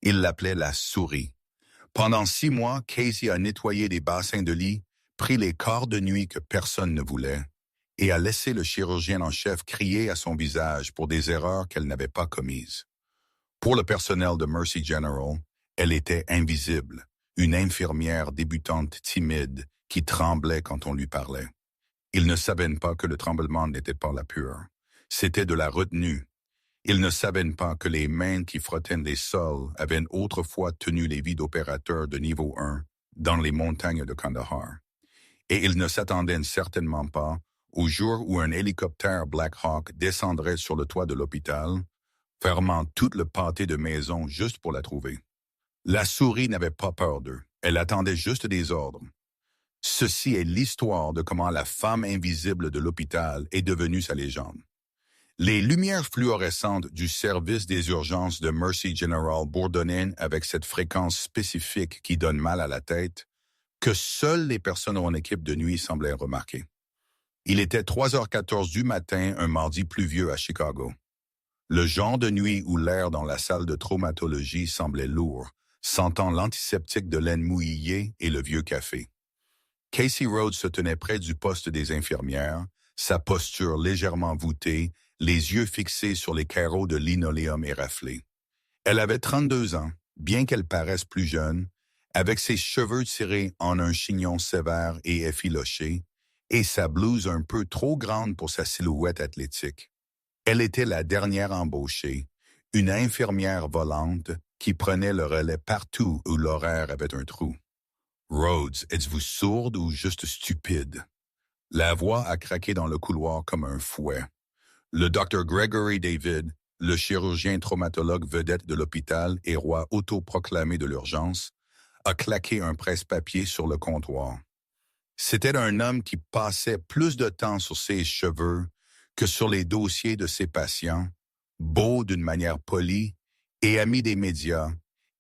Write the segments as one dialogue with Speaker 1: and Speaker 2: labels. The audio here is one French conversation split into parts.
Speaker 1: Il l'appelait la souris. Pendant 6 mois, Casey a nettoyé des bassins de lit, pris les quarts de nuit que personne ne voulait, et a laissé le chirurgien en chef crier à son visage pour des erreurs qu'elle n'avait pas commises. Pour le personnel de Mercy General, elle était invisible, une infirmière débutante timide qui tremblait quand on lui parlait. Ils ne savaient pas que le tremblement n'était pas la pure. C'était de la retenue. Ils ne savaient pas que les mains qui frottaient les sols avaient autrefois tenu les vies d'opérateurs de niveau 1 dans les montagnes de Kandahar. Et ils ne s'attendaient certainement pas au jour où un hélicoptère Black Hawk descendrait sur le toit de l'hôpital, fermant tout le pâté de maison juste pour la trouver. La souris n'avait pas peur d'eux. Elle attendait juste des ordres. Ceci est l'histoire de comment la femme invisible de l'hôpital est devenue sa légende. Les lumières fluorescentes du service des urgences de Mercy General bourdonnaient avec cette fréquence spécifique qui donne mal à la tête, que seules les personnes en équipe de nuit semblaient remarquer. Il était 3h14 du matin, un mardi pluvieux à Chicago. Le genre de nuit où l'air dans la salle de traumatologie semblait lourd, sentant l'antiseptique de laine mouillée et le vieux café. Casey Rhodes se tenait près du poste des infirmières, sa posture légèrement voûtée, les yeux fixés sur les carreaux de linoléum éraflés. Elle avait 32 ans, bien qu'elle paraisse plus jeune, avec ses cheveux tirés en un chignon sévère et effiloché, et sa blouse un peu trop grande pour sa silhouette athlétique. Elle était la dernière embauchée, une infirmière volante qui prenait le relais partout où l'horaire avait un trou. « Rhodes, êtes-vous sourde ou juste stupide? » La voix a craqué dans le couloir comme un fouet. Le Dr. Gregory David, le chirurgien traumatologue vedette de l'hôpital et roi autoproclamé de l'urgence, a claqué un presse-papier sur le comptoir. C'était un homme qui passait plus de temps sur ses cheveux que sur les dossiers de ses patients, beau d'une manière polie et ami des médias,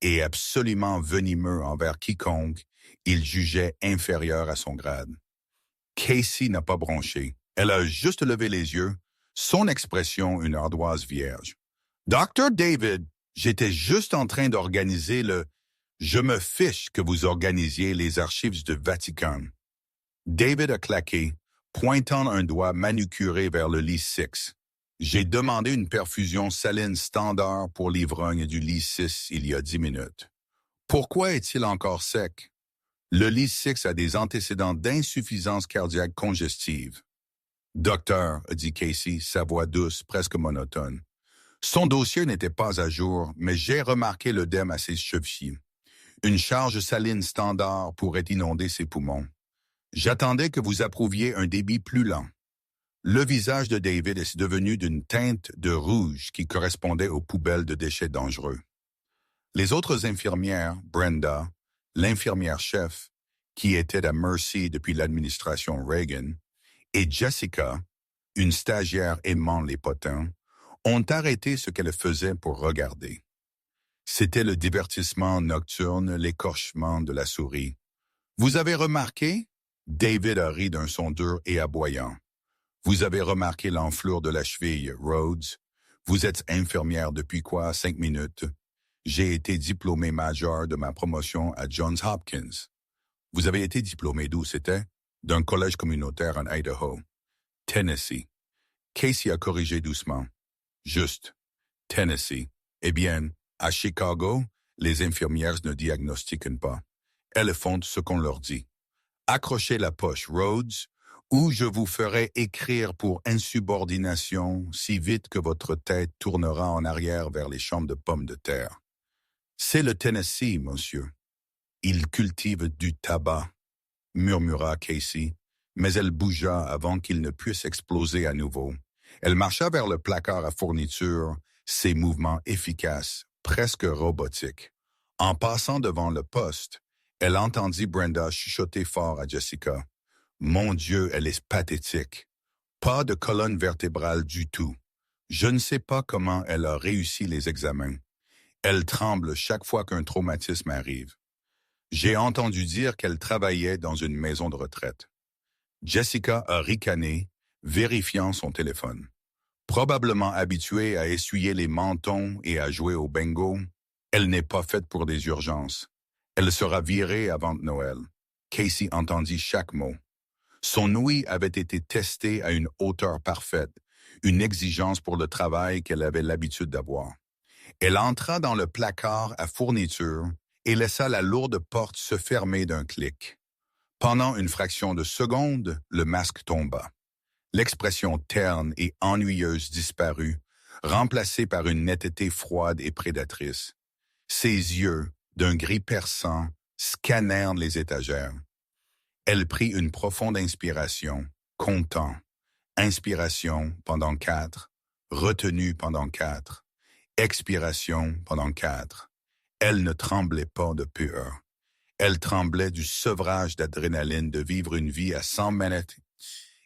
Speaker 1: et absolument venimeux envers quiconque il jugeait inférieur à son grade. Casey n'a pas bronché. Elle a juste levé les yeux, son expression une ardoise vierge. « Dr. David, j'étais juste en train d'organiser le... Je me fiche que vous organisiez les archives du Vatican. » David a claqué, pointant un doigt manucuré vers le lit 6. « J'ai demandé une perfusion saline standard pour l'ivrogne du lit 6 il y a 10 minutes. Pourquoi est-il encore sec? Le lit 6 a des antécédents d'insuffisance cardiaque congestive. » « Docteur, » a dit Casey, sa voix douce, presque monotone. Son dossier n'était pas à jour, mais j'ai remarqué l'œdème à ses chevilles. Une charge saline standard pourrait inonder ses poumons. J'attendais que vous approuviez un débit plus lent. Le visage de David est devenu d'une teinte de rouge qui correspondait aux poubelles de déchets dangereux. Les autres infirmières, Brenda, l'infirmière-chef, qui était à Mercy depuis l'administration Reagan, et Jessica, une stagiaire aimant les potins, ont arrêté ce qu'elle faisait pour regarder. C'était le divertissement nocturne, l'écorchement de la souris. « Vous avez remarqué? » David a ri d'un son dur et aboyant. « Vous avez remarqué l'enflure de la cheville, Rhodes? Vous êtes infirmière depuis quoi, 5 minutes? J'ai été diplômé major de ma promotion à Johns Hopkins. Vous avez été diplômé d'où c'était? D'un collège communautaire en Idaho. Tennessee. » Casey a corrigé doucement. « Juste. Tennessee. Eh bien, à Chicago, les infirmières ne diagnostiquent pas. Elles font ce qu'on leur dit. Accrochez la poche, Rhodes, ou je vous ferai écrire pour insubordination si vite que votre tête tournera en arrière vers les champs de pommes de terre. C'est le Tennessee, monsieur. Il cultive du tabac, » murmura Casey, mais elle bougea avant qu'il ne puisse exploser à nouveau. Elle marcha vers le placard à fourniture, ses mouvements efficaces, presque robotiques. En passant devant le poste, elle entendit Brenda chuchoter fort à Jessica. « Mon Dieu, elle est pathétique. Pas de colonne vertébrale du tout. Je ne sais pas comment elle a réussi les examens. Elle tremble chaque fois qu'un traumatisme arrive. J'ai entendu dire qu'elle travaillait dans une maison de retraite. » Jessica a ricané, vérifiant son téléphone. Probablement habituée à essuyer les mentons et à jouer au bingo, Elle n'est pas faite pour des urgences. Elle sera virée avant Noël. Casey entendit chaque mot. Son ouïe avait été testée à une hauteur parfaite, une exigence pour le travail qu'elle avait l'habitude d'avoir. Elle entra dans le placard à fourniture et laissa la lourde porte se fermer d'un clic. Pendant une fraction de seconde, le masque tomba. L'expression terne et ennuyeuse disparut, remplacée par une netteté froide et prédatrice. Ses yeux, d'un gris perçant, scannèrent les étagères. Elle prit une profonde inspiration, comptant. Inspiration pendant 4, retenue pendant 4, expiration pendant 4. Elle ne tremblait pas de peur. Elle tremblait du sevrage d'adrénaline de vivre une vie à 100 mètres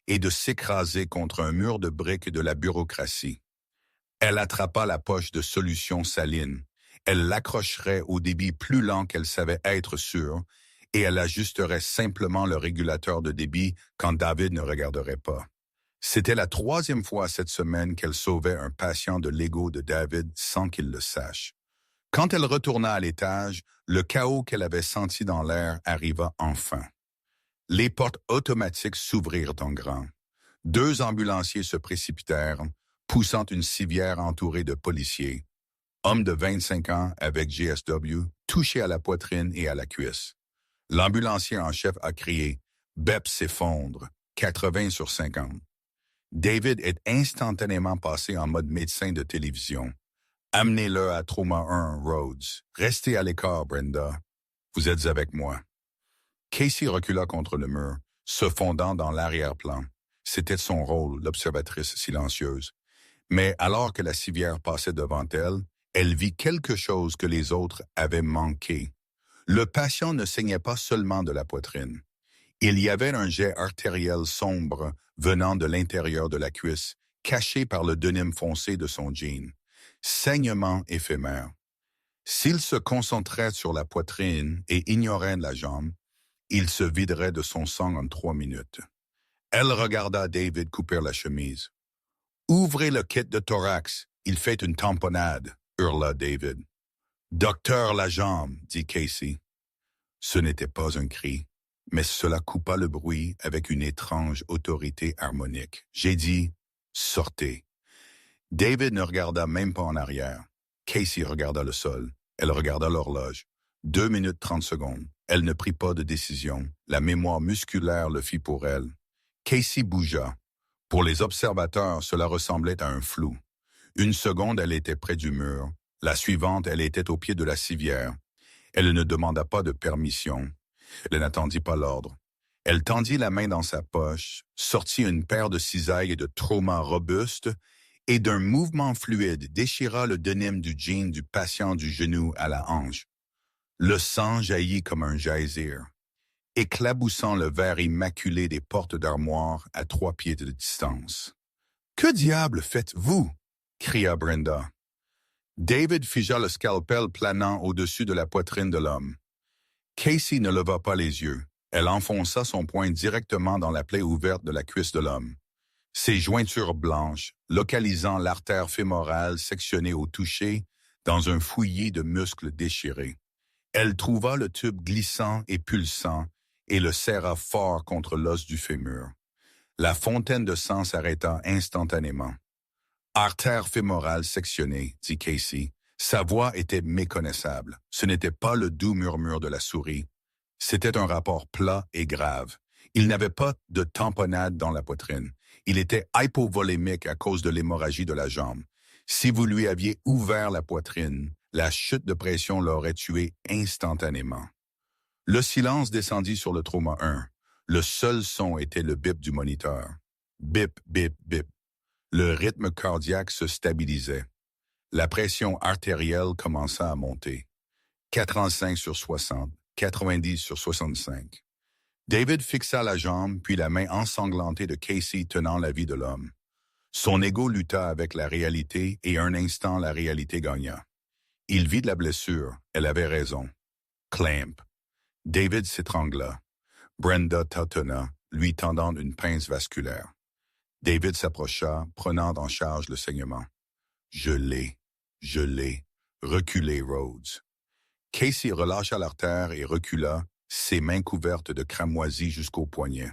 Speaker 1: et de s'écraser contre un mur de briques de la bureaucratie. Elle attrapa la poche de solution saline. Elle l'accrocherait au débit plus lent qu'elle savait être sûre et elle ajusterait simplement le régulateur de débit quand David ne regarderait pas. C'était la 3e fois cette semaine qu'elle sauvait un patient de l'ego de David sans qu'il le sache. Quand elle retourna à l'étage, le chaos qu'elle avait senti dans l'air arriva enfin. Les portes automatiques s'ouvrirent en grand. 2 ambulanciers se précipitèrent, poussant une civière entourée de policiers. Homme de 25 ans avec GSW, touché à la poitrine et à la cuisse. L'ambulancier en chef a crié « BEP s'effondre, 80/50 ». David est instantanément passé en mode médecin de télévision. Amenez-le à Trauma 1, Rhodes. Restez à l'écart, Brenda. Vous êtes avec moi. Casey recula contre le mur, se fondant dans l'arrière-plan. C'était son rôle, l'observatrice silencieuse. Mais alors que la civière passait devant elle, elle vit quelque chose que les autres avaient manqué. Le patient ne saignait pas seulement de la poitrine. Il y avait un jet artériel sombre venant de l'intérieur de la cuisse, caché par le denim foncé de son jean. Saignement éphémère. S'il se concentrait sur la poitrine et ignorait la jambe, il se viderait de son sang en 3 minutes. Elle regarda David couper la chemise. « Ouvrez le kit de thorax, il fait une tamponnade », hurla David. « Docteur la jambe », dit Casey. Ce n'était pas un cri, mais cela coupa le bruit avec une étrange autorité harmonique. J'ai dit « Sortez ». David ne regarda même pas en arrière. Casey regarda le sol. Elle regarda l'horloge. 2 minutes 30 secondes. Elle ne prit pas de décision. La mémoire musculaire le fit pour elle. Casey bougea. Pour les observateurs, cela ressemblait à un flou. Une seconde, elle était près du mur. La suivante, elle était au pied de la civière. Elle ne demanda pas de permission. Elle n'attendit pas l'ordre. Elle tendit la main dans sa poche, sortit une paire de cisailles et de Trauma robustes et d'un mouvement fluide déchira le denim du jean du patient du genou à la hanche. Le sang jaillit comme un geyser, éclaboussant le verre immaculé des portes d'armoire à 3 pieds de distance. « Que diable faites-vous » cria Brenda. David figea le scalpel planant au-dessus de la poitrine de l'homme. Casey ne leva pas les yeux. Elle enfonça son poing directement dans la plaie ouverte de la cuisse de l'homme. Ses jointures blanches, localisant l'artère fémorale sectionnée au toucher dans un fouillis de muscles déchirés. Elle trouva le tube glissant et pulsant et le serra fort contre l'os du fémur. La fontaine de sang s'arrêta instantanément. « Artère fémorale sectionnée », dit Casey. Sa voix était méconnaissable. Ce n'était pas le doux murmure de la souris. C'était un rapport plat et grave. Il n'avait pas de tamponnade dans la poitrine. Il était hypovolémique à cause de l'hémorragie de la jambe. Si vous lui aviez ouvert la poitrine, la chute de pression l'aurait tué instantanément. Le silence descendit sur le Trauma 1. Le seul son était le bip du moniteur. Bip, bip, bip. Le rythme cardiaque se stabilisait. La pression artérielle commença à monter. 85/60, 90/65. David fixa la jambe, puis la main ensanglantée de Casey tenant la vie de l'homme. Son ego lutta avec la réalité et un instant la réalité gagna. Il vit de la blessure, elle avait raison. Clamp. David s'étrangla. Brenda tâtonna, lui tendant une pince vasculaire. David s'approcha, prenant en charge le saignement. Je l'ai. Reculez, Rhodes. Casey relâcha l'artère et recula, ses mains couvertes de cramoisie jusqu'au poignet.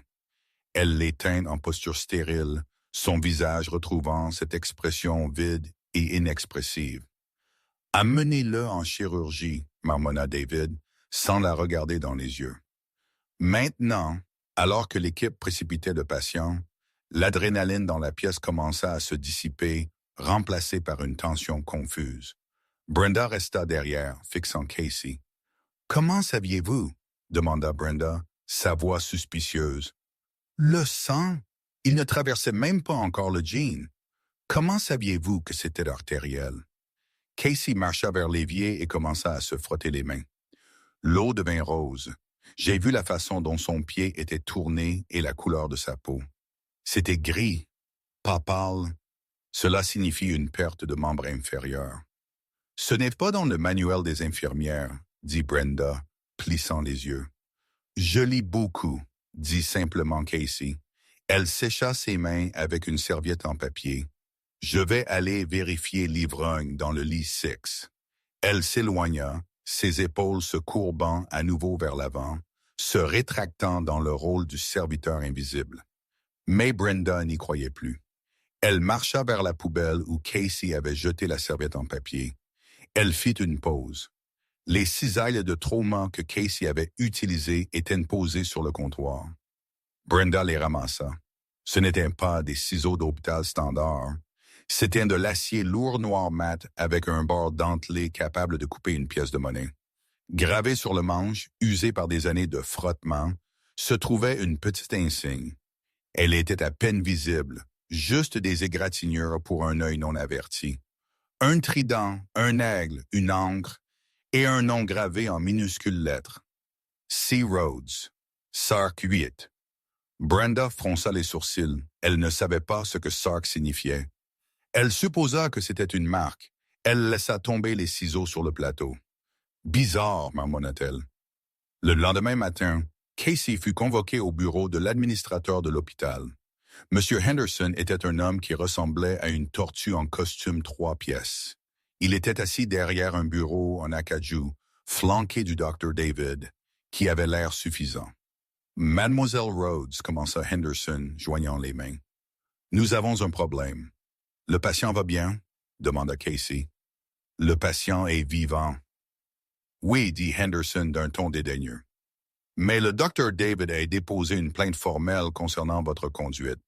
Speaker 1: Elle l'éteint en posture stérile, son visage retrouvant cette expression vide et inexpressive. « Amenez-le en chirurgie, » marmonna David, sans la regarder dans les yeux. Maintenant, alors que l'équipe précipitait le patient, l'adrénaline dans la pièce commença à se dissiper, remplacée par une tension confuse. Brenda resta derrière, fixant Casey. « Comment saviez-vous? » demanda Brenda, sa voix suspicieuse. « Le sang? Il ne traversait même pas encore le jean. Comment saviez-vous que c'était artériel? » Casey marcha vers l'évier et commença à se frotter les mains. L'eau devint rose. J'ai vu la façon dont son pied était tourné et la couleur de sa peau. C'était gris, pas pâle. Cela signifie une perte de membre inférieur. « Ce n'est pas dans le manuel des infirmières, » dit Brenda, plissant les yeux. « Je lis beaucoup, » dit simplement Casey. Elle sécha ses mains avec une serviette en papier. « Je vais aller vérifier l'ivrogne dans le lit 6. » Elle s'éloigna, ses épaules se courbant à nouveau vers l'avant, se rétractant dans le rôle du serviteur invisible. Mais Brenda n'y croyait plus. Elle marcha vers la poubelle où Casey avait jeté la serviette en papier. Elle fit une pause. Les cisailles de trauma que Casey avait utilisées étaient posées sur le comptoir. Brenda les ramassa. Ce n'étaient pas des ciseaux d'hôpital standard. C'était de l'acier lourd noir mat avec un bord dentelé capable de couper une pièce de monnaie. Gravé sur le manche, usé par des années de frottement, se trouvait une petite insigne. Elle était à peine visible, juste des égratignures pour un œil non averti. Un trident, un aigle, une encre et un nom gravé en minuscules lettres. C. Rhodes, Sark 8. Brenda fronça les sourcils. Elle ne savait pas ce que Sark signifiait. Elle supposa que c'était une marque. Elle laissa tomber les ciseaux sur le plateau. « Bizarre, » marmonna-t-elle. Le lendemain matin, Casey fut convoqué au bureau de l'administrateur de l'hôpital. M. Henderson était un homme qui ressemblait à une tortue en costume 3 pièces. Il était assis derrière un bureau en acajou, flanqué du Dr. David, qui avait l'air suffisant. « Mademoiselle Rhodes, » commença Henderson, joignant les mains. « Nous avons un problème. »« Le patient va bien? » demanda Casey. « Le patient est vivant. »« Oui, » dit Henderson d'un ton dédaigneux. « Mais le Dr. David a déposé une plainte formelle concernant votre conduite.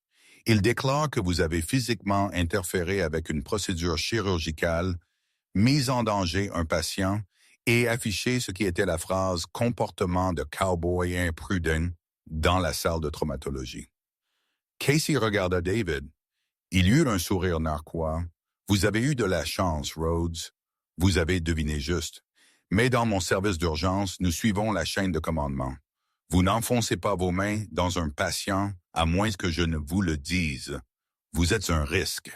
Speaker 1: Il déclare que vous avez physiquement interféré avec une procédure chirurgicale, mis en danger un patient et affiché ce qui était la phrase « comportement de cow-boy imprudent » dans la salle de traumatologie. Casey regarda David. Il eut un sourire narquois. « Vous avez eu de la chance, Rhodes. Vous avez deviné juste. Mais dans mon service d'urgence, nous suivons la chaîne de commandement. Vous n'enfoncez pas vos mains dans un patient à moins que je ne vous le dise. Vous êtes un risque. »«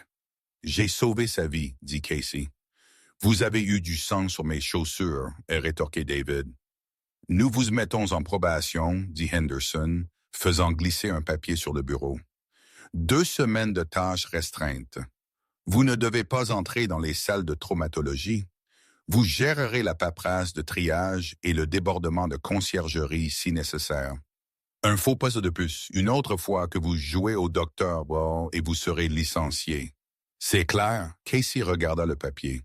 Speaker 1: J'ai sauvé sa vie, » dit Casey. « Vous avez eu du sang sur mes chaussures, » a rétorqué David. « Nous vous mettons en probation, » dit Henderson, faisant glisser un papier sur le bureau. « 2 semaines de tâches restreintes. Vous ne devez pas entrer dans les salles de traumatologie. Vous gérerez la paperasse de triage et le débordement de conciergerie si nécessaire. Un faux poste de plus, une autre fois que vous jouez au docteur et vous serez licencié. » C'est clair, Casey regarda le papier.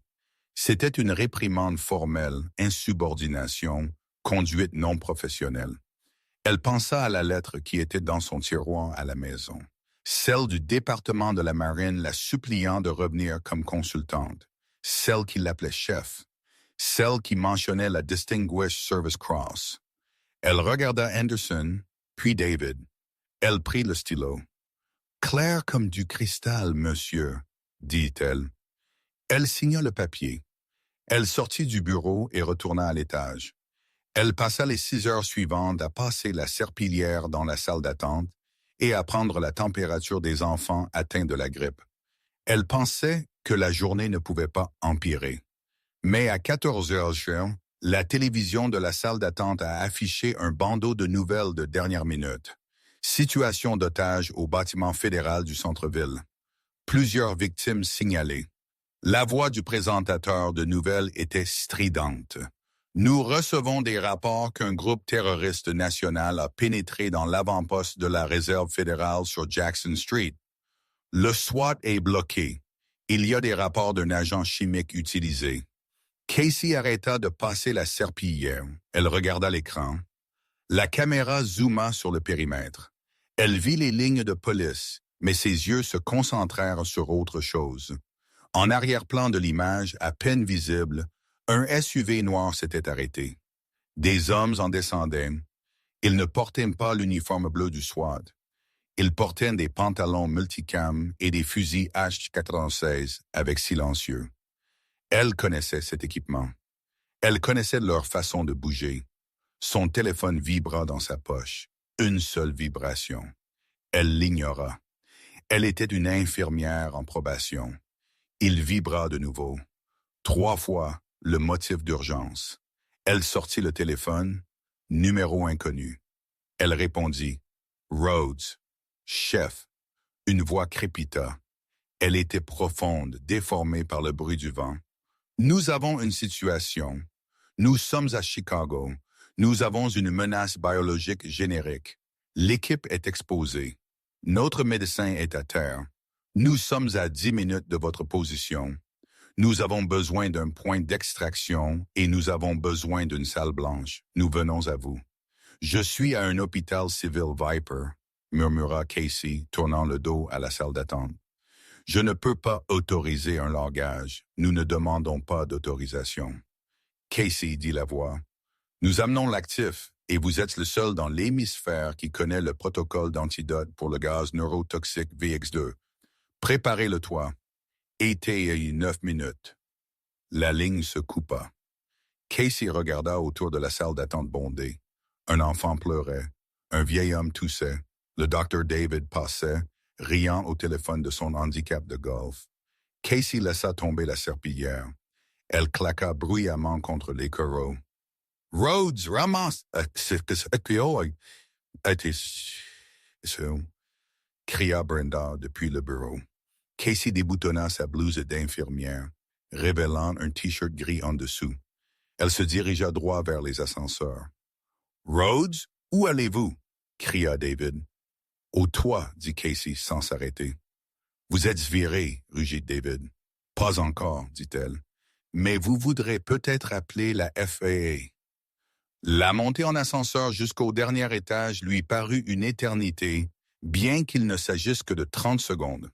Speaker 1: C'était une réprimande formelle, insubordination, conduite non professionnelle. Elle pensa à la lettre qui était dans son tiroir à la maison, celle du département de la marine la suppliant de revenir comme consultante, celle qui l'appelait chef, celle qui mentionnait la Distinguished Service Cross. Elle regarda Henderson, puis David. Elle prit le stylo. « Clair comme du cristal, monsieur, » dit-elle. Elle signa le papier. Elle sortit du bureau et retourna à l'étage. Elle passa les 6 heures suivantes à passer la serpillière dans la salle d'attente et à prendre la température des enfants atteints de la grippe. Elle pensait que la journée ne pouvait pas empirer. Mais à 14 heures, la télévision de la salle d'attente a affiché un bandeau de nouvelles de dernière minute. Situation d'otage au bâtiment fédéral du centre-ville. Plusieurs victimes signalées. La voix du présentateur de nouvelles était stridente. Nous recevons des rapports qu'un groupe terroriste national a pénétré dans l'avant-poste de la Réserve fédérale sur Jackson Street. Le SWAT est bloqué. Il y a des rapports d'un agent chimique utilisé. Casey arrêta de passer la serpillière. Elle regarda l'écran. La caméra zooma sur le périmètre. Elle vit les lignes de police, mais ses yeux se concentrèrent sur autre chose. En arrière-plan de l'image, à peine visible, un SUV noir s'était arrêté. Des hommes en descendaient. Ils ne portaient pas l'uniforme bleu du SWAT. Ils portaient des pantalons multicam et des fusils H-96 avec silencieux. Elle connaissait cet équipement. Elle connaissait leur façon de bouger. Son téléphone vibra dans sa poche. Une seule vibration. Elle l'ignora. Elle était une infirmière en probation. Il vibra de nouveau. 3 fois le motif d'urgence. Elle sortit le téléphone. Numéro inconnu. Elle répondit. Rhodes. Chef. Une voix crépita. Elle était profonde, déformée par le bruit du vent. Nous avons une situation. Nous sommes à Chicago. Nous avons une menace biologique générique. L'équipe est exposée. Notre médecin est à terre. Nous sommes à 10 minutes de votre position. Nous avons besoin d'un point d'extraction et nous avons besoin d'une salle blanche. Nous venons à vous. Je suis à un hôpital civil Viper, murmura Casey, tournant le dos à la salle d'attente. Je ne peux pas autoriser un largage. Nous ne demandons pas d'autorisation. Casey, dit la voix. Nous amenons l'actif et vous êtes le seul dans l'hémisphère qui connaît le protocole d'antidote pour le gaz neurotoxique VX2. Préparez le toit. Été 9 minutes. La ligne se coupa. Casey regarda autour de la salle d'attente bondée. Un enfant pleurait. Un vieil homme toussait. Le docteur David passait, riant au téléphone de son handicap de golf. Casey laissa tomber la serpillière. Elle claqua bruyamment contre les coraux. « Rhodes, ramasse! » cria Brenda depuis le bureau. Casey déboutonna sa blouse d'infirmière, révélant un T-shirt gris en dessous. Elle se dirigea droit vers les ascenseurs. « Rhodes, où allez-vous? » cria David. « Au toit, » dit Casey sans s'arrêter. « Vous êtes viré, » rugit David. « Pas encore, » dit-elle. « Mais vous voudrez peut-être appeler la FAA. » La montée en ascenseur jusqu'au dernier étage lui parut une éternité, bien qu'il ne s'agisse que de 30 secondes.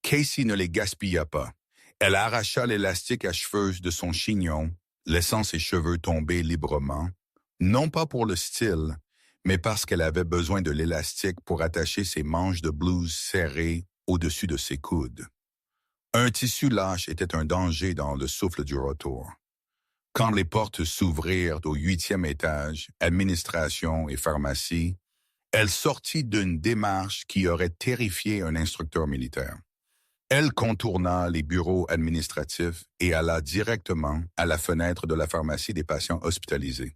Speaker 1: Casey ne les gaspilla pas. Elle arracha l'élastique à cheveux de son chignon, laissant ses cheveux tomber librement, non pas pour le style, mais parce qu'elle avait besoin de l'élastique pour attacher ses manches de blouse serrées au-dessus de ses coudes. Un tissu lâche était un danger dans le souffle du retour. Quand les portes s'ouvrirent au 8e étage, administration et pharmacie, elle sortit d'une démarche qui aurait terrifié un instructeur militaire. Elle contourna les bureaux administratifs et alla directement à la fenêtre de la pharmacie des patients hospitalisés.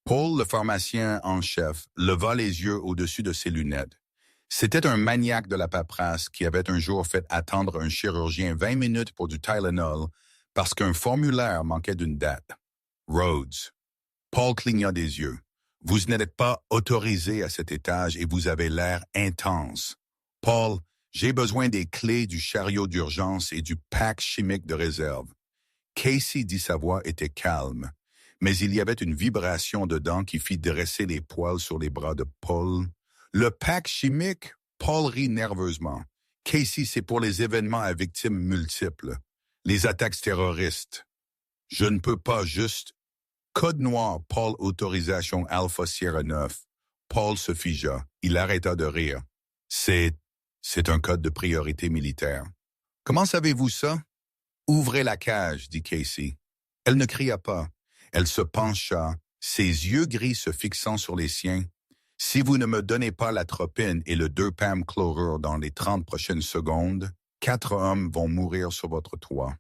Speaker 1: Paul, le pharmacien en chef, leva les yeux au-dessus de ses lunettes. C'était un maniaque de la paperasse qui avait un jour fait attendre un chirurgien 20 minutes pour du Tylenol parce qu'un formulaire manquait d'une date. Rhodes. Paul cligna des yeux. Vous n'êtes pas autorisé à cet étage et vous avez l'air intense. Paul, j'ai besoin des clés du chariot d'urgence et du pack chimique de réserve. Casey dit sa voix était calme, mais il y avait une vibration dedans qui fit dresser les poils sur les bras de Paul. Le pack chimique? Paul rit nerveusement. Casey, c'est pour les événements à victimes multiples. Les attaques terroristes. Je ne peux pas juste... Code noir, Paul, autorisation Alpha Sierra 9. Paul se figea. Il arrêta de rire. C'est un code de priorité militaire. Comment savez-vous ça? Ouvrez la cage, dit Casey. Elle ne cria pas. Elle se pencha, ses yeux gris se fixant sur les siens. Si vous ne me donnez pas l'atropine et le 2-PAM chlorure dans les 30 prochaines secondes, 4 hommes vont mourir sur votre toit.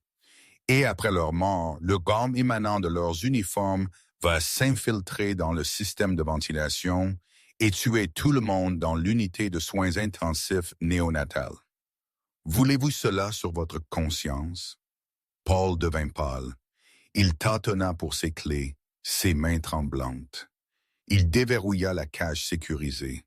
Speaker 1: Et après leur mort, le gomme émanant de leurs uniformes va s'infiltrer dans le système de ventilation et tuer tout le monde dans l'unité de soins intensifs néonatale. Voulez-vous cela sur votre conscience? Paul devint pâle. Il tâtonna pour ses clés, ses mains tremblantes. Il déverrouilla la cage sécurisée.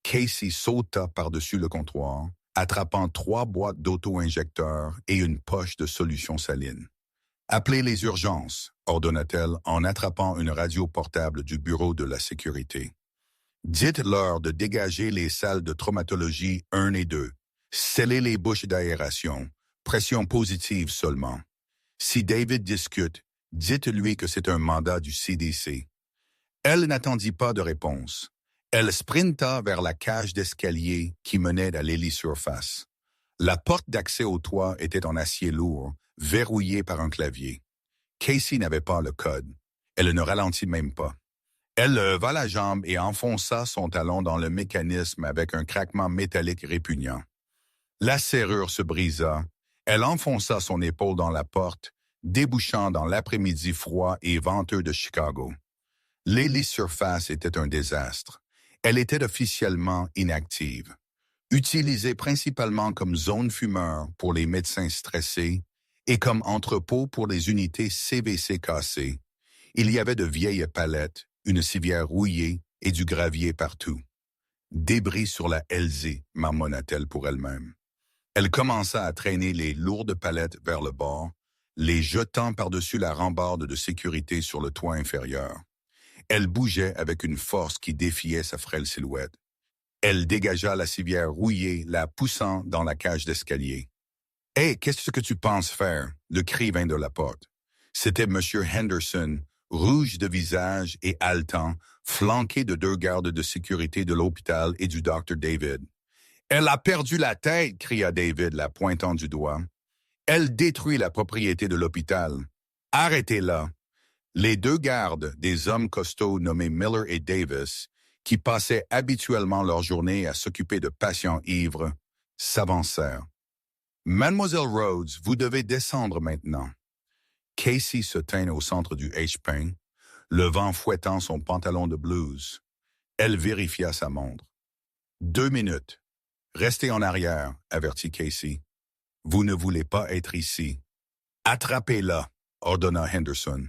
Speaker 1: Casey sauta par-dessus le comptoir, attrapant 3 boîtes d'auto-injecteurs et une poche de solution saline. « Appelez les urgences », ordonna-t-elle en attrapant une radio portable du bureau de la sécurité. « Dites-leur de dégager les salles de traumatologie 1 et 2. Scellez les bouches d'aération. Pression positive seulement. Si David discute, dites-lui que c'est un mandat du CDC. » Elle n'attendit pas de réponse. Elle sprinta vers la cage d'escalier qui menait à l'hélisurface. La porte d'accès au toit était en acier lourd, verrouillée par un clavier. Casey n'avait pas le code. Elle ne ralentit même pas. Elle leva la jambe et enfonça son talon dans le mécanisme avec un craquement métallique répugnant. La serrure se brisa. Elle enfonça son épaule dans la porte, débouchant dans l'après-midi froid et venteux de Chicago. L'hélisurface était un désastre. Elle était officiellement inactive. Utilisée principalement comme zone fumeur pour les médecins stressés et comme entrepôt pour les unités CVC cassées, il y avait de vieilles palettes, une civière rouillée et du gravier partout. Débris sur la LZ, marmonna-t-elle pour elle-même. Elle commença à traîner les lourdes palettes vers le bord, les jetant par-dessus la rambarde de sécurité sur le toit inférieur. Elle bougeait avec une force qui défiait sa frêle silhouette. Elle dégagea la civière rouillée, la poussant dans la cage d'escalier. « Hé, qu'est-ce que tu penses faire? » Le cri vint de la porte. C'était M. Henderson, rouge de visage et haletant, flanqué de 2 gardes de sécurité de l'hôpital et du Dr. David. « Elle a perdu la tête! » cria David, la pointant du doigt. « Elle détruit la propriété de l'hôpital. Arrêtez-la! » Les 2 gardes, des hommes costauds nommés Miller et Davis, qui passaient habituellement leur journée à s'occuper de patients ivres, s'avancèrent. « Mademoiselle Rhodes, vous devez descendre maintenant. » Casey se tint au centre du H-Pain, le vent fouettant son pantalon de blues. Elle vérifia sa montre. « 2 minutes. Restez en arrière, » avertit Casey. « Vous ne voulez pas être ici. »« Attrapez-la, » ordonna Henderson.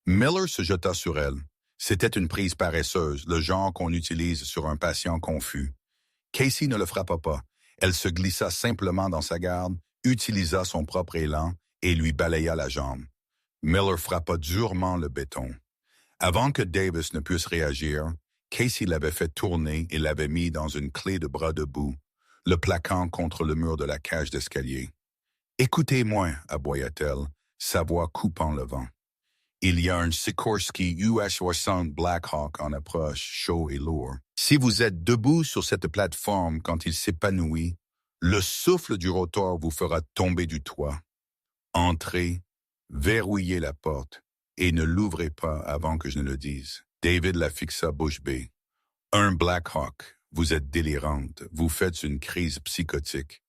Speaker 1: Miller se jeta sur elle. C'était une prise paresseuse, le genre qu'on utilise sur un patient confus. Casey ne le frappa pas. Elle se glissa simplement dans sa garde, utilisa son propre élan et lui balaya la jambe. Miller frappa durement le béton. Avant que Davis ne puisse réagir, Casey l'avait fait tourner et l'avait mis dans une clé de bras debout, le plaquant contre le mur de la cage d'escalier. « Écoutez-moi, » aboya-t-elle, sa voix coupant le vent. Il y a un Sikorsky US-60 Blackhawk en approche, chaud et lourd. Si vous êtes debout sur cette plateforme quand il s'épanouit, le souffle du rotor vous fera tomber du toit. Entrez, verrouillez la porte et ne l'ouvrez pas avant que je ne le dise. David la fixa bouche bée. Un Blackhawk, vous êtes délirante, vous faites une crise psychotique.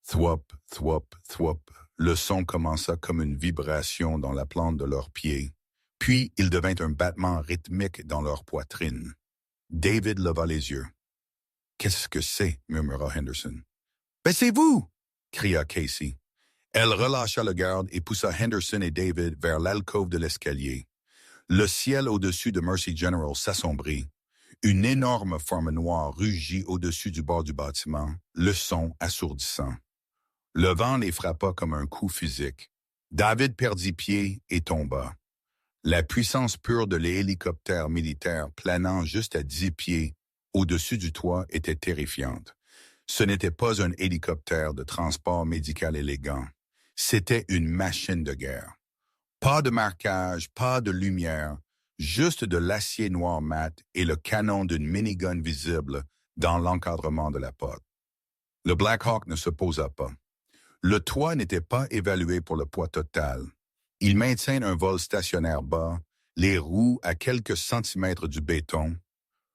Speaker 1: Thwop, thwop, thwop. Le son commença comme une vibration dans la plante de leurs pieds. Puis il devint un battement rythmique dans leur poitrine. David leva les yeux. « Qu'est-ce que c'est? » murmura Henderson. « Ben c'est vous! » cria Casey. Elle relâcha le garde et poussa Henderson et David vers l'alcôve de l'escalier. Le ciel au-dessus de Mercy General s'assombrit. Une énorme forme noire rugit au-dessus du bord du bâtiment, le son assourdissant. Le vent les frappa comme un coup physique. David perdit pied et tomba. La puissance pure de l'hélicoptère militaire planant juste à 10 pieds au-dessus du toit était terrifiante. Ce n'était pas un hélicoptère de transport médical élégant. C'était une machine de guerre. Pas de marquage, pas de lumière, juste de l'acier noir mat et le canon d'une minigun visible dans l'encadrement de la porte. Le Black Hawk ne se posa pas. Le toit n'était pas évalué pour le poids total. Il maintient un vol stationnaire bas, les roues à quelques centimètres du béton.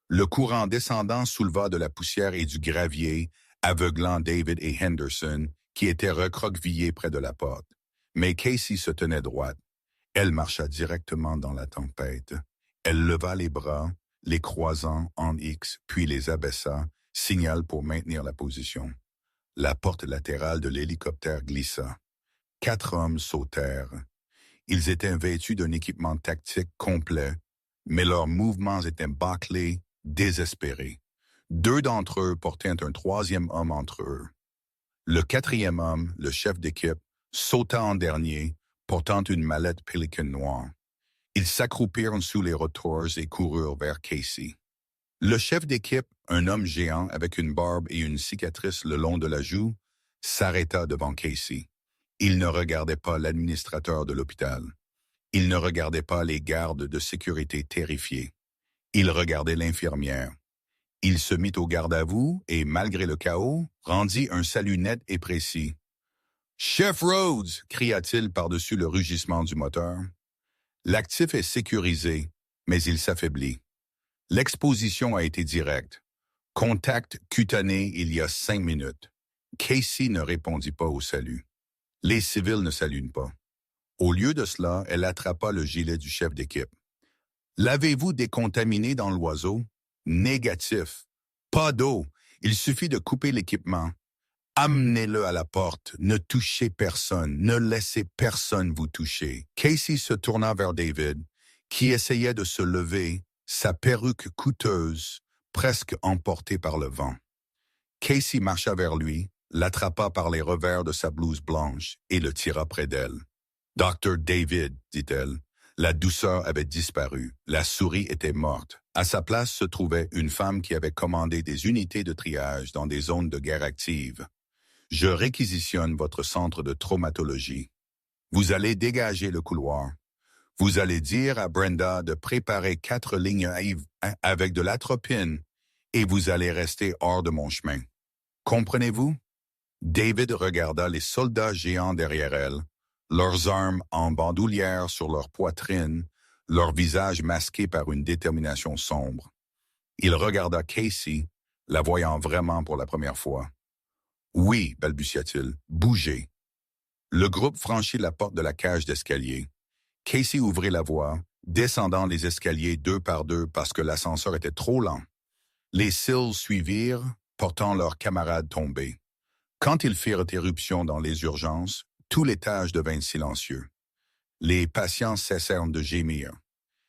Speaker 1: Le courant descendant souleva de la poussière et du gravier, aveuglant David et Henderson, qui étaient recroquevillés près de la porte. Mais Casey se tenait droite. Elle marcha directement dans la tempête. Elle leva les bras, les croisant en X, puis les abaissa, signal pour maintenir la position. La porte latérale de l'hélicoptère glissa. 4 hommes sautèrent. Ils étaient vêtus d'un équipement tactique complet, mais leurs mouvements étaient bâclés, désespérés. 2 d'entre eux portaient un 3e homme entre eux. Le 4e homme, le chef d'équipe, sauta en dernier, portant une mallette Pelican noire. Ils s'accroupirent sous les rotors et coururent vers Casey. Le chef d'équipe, un homme géant avec une barbe et une cicatrice le long de la joue, s'arrêta devant Casey. Il ne regardait pas l'administrateur de l'hôpital. Il ne regardait pas les gardes de sécurité terrifiés. Il regardait l'infirmière. Il se mit au garde-à-vous et, malgré le chaos, rendit un salut net et précis. « Chef Rhodes !» cria-t-il par-dessus le rugissement du moteur. L'actif est sécurisé, mais il s'affaiblit. L'exposition a été directe. Contact cutané il y a 5 minutes. Casey ne répondit pas au salut. Les civils ne saluent pas. Au lieu de cela, elle attrapa le gilet du chef d'équipe. « L'avez-vous décontaminé dans l'oiseau? » « Négatif. Pas d'eau. Il suffit de couper l'équipement. Amenez-le à la porte. Ne touchez personne. Ne laissez personne vous toucher. » Casey se tourna vers David, qui essayait de se lever, sa perruque coûteuse, presque emportée par le vent. Casey marcha vers lui, l'attrapa par les revers de sa blouse blanche et le tira près d'elle. « Dr. David, dit-elle. » La douceur avait disparu. La souris était morte. À sa place se trouvait une femme qui avait commandé des unités de triage dans des zones de guerre active. « Je réquisitionne votre centre de traumatologie. Vous allez dégager le couloir. Vous allez dire à Brenda de préparer 4 lignes avec de l'atropine et vous allez rester hors de mon chemin. Comprenez-vous? » David regarda les soldats géants derrière elle, leurs armes en bandoulière sur leur poitrine, leur visage masqué par une détermination sombre. Il regarda Casey, la voyant vraiment pour la première fois. « Oui, balbutia-t-il, bougez. » Le groupe franchit la porte de la cage d'escalier. Casey ouvrit la voie, descendant les escaliers 2 par 2 parce que l'ascenseur était trop lent. Les SEALs suivirent, portant leurs camarades tombés. Quand ils firent éruption dans les urgences, tout l'étage devint silencieux. Les patients cessèrent de gémir.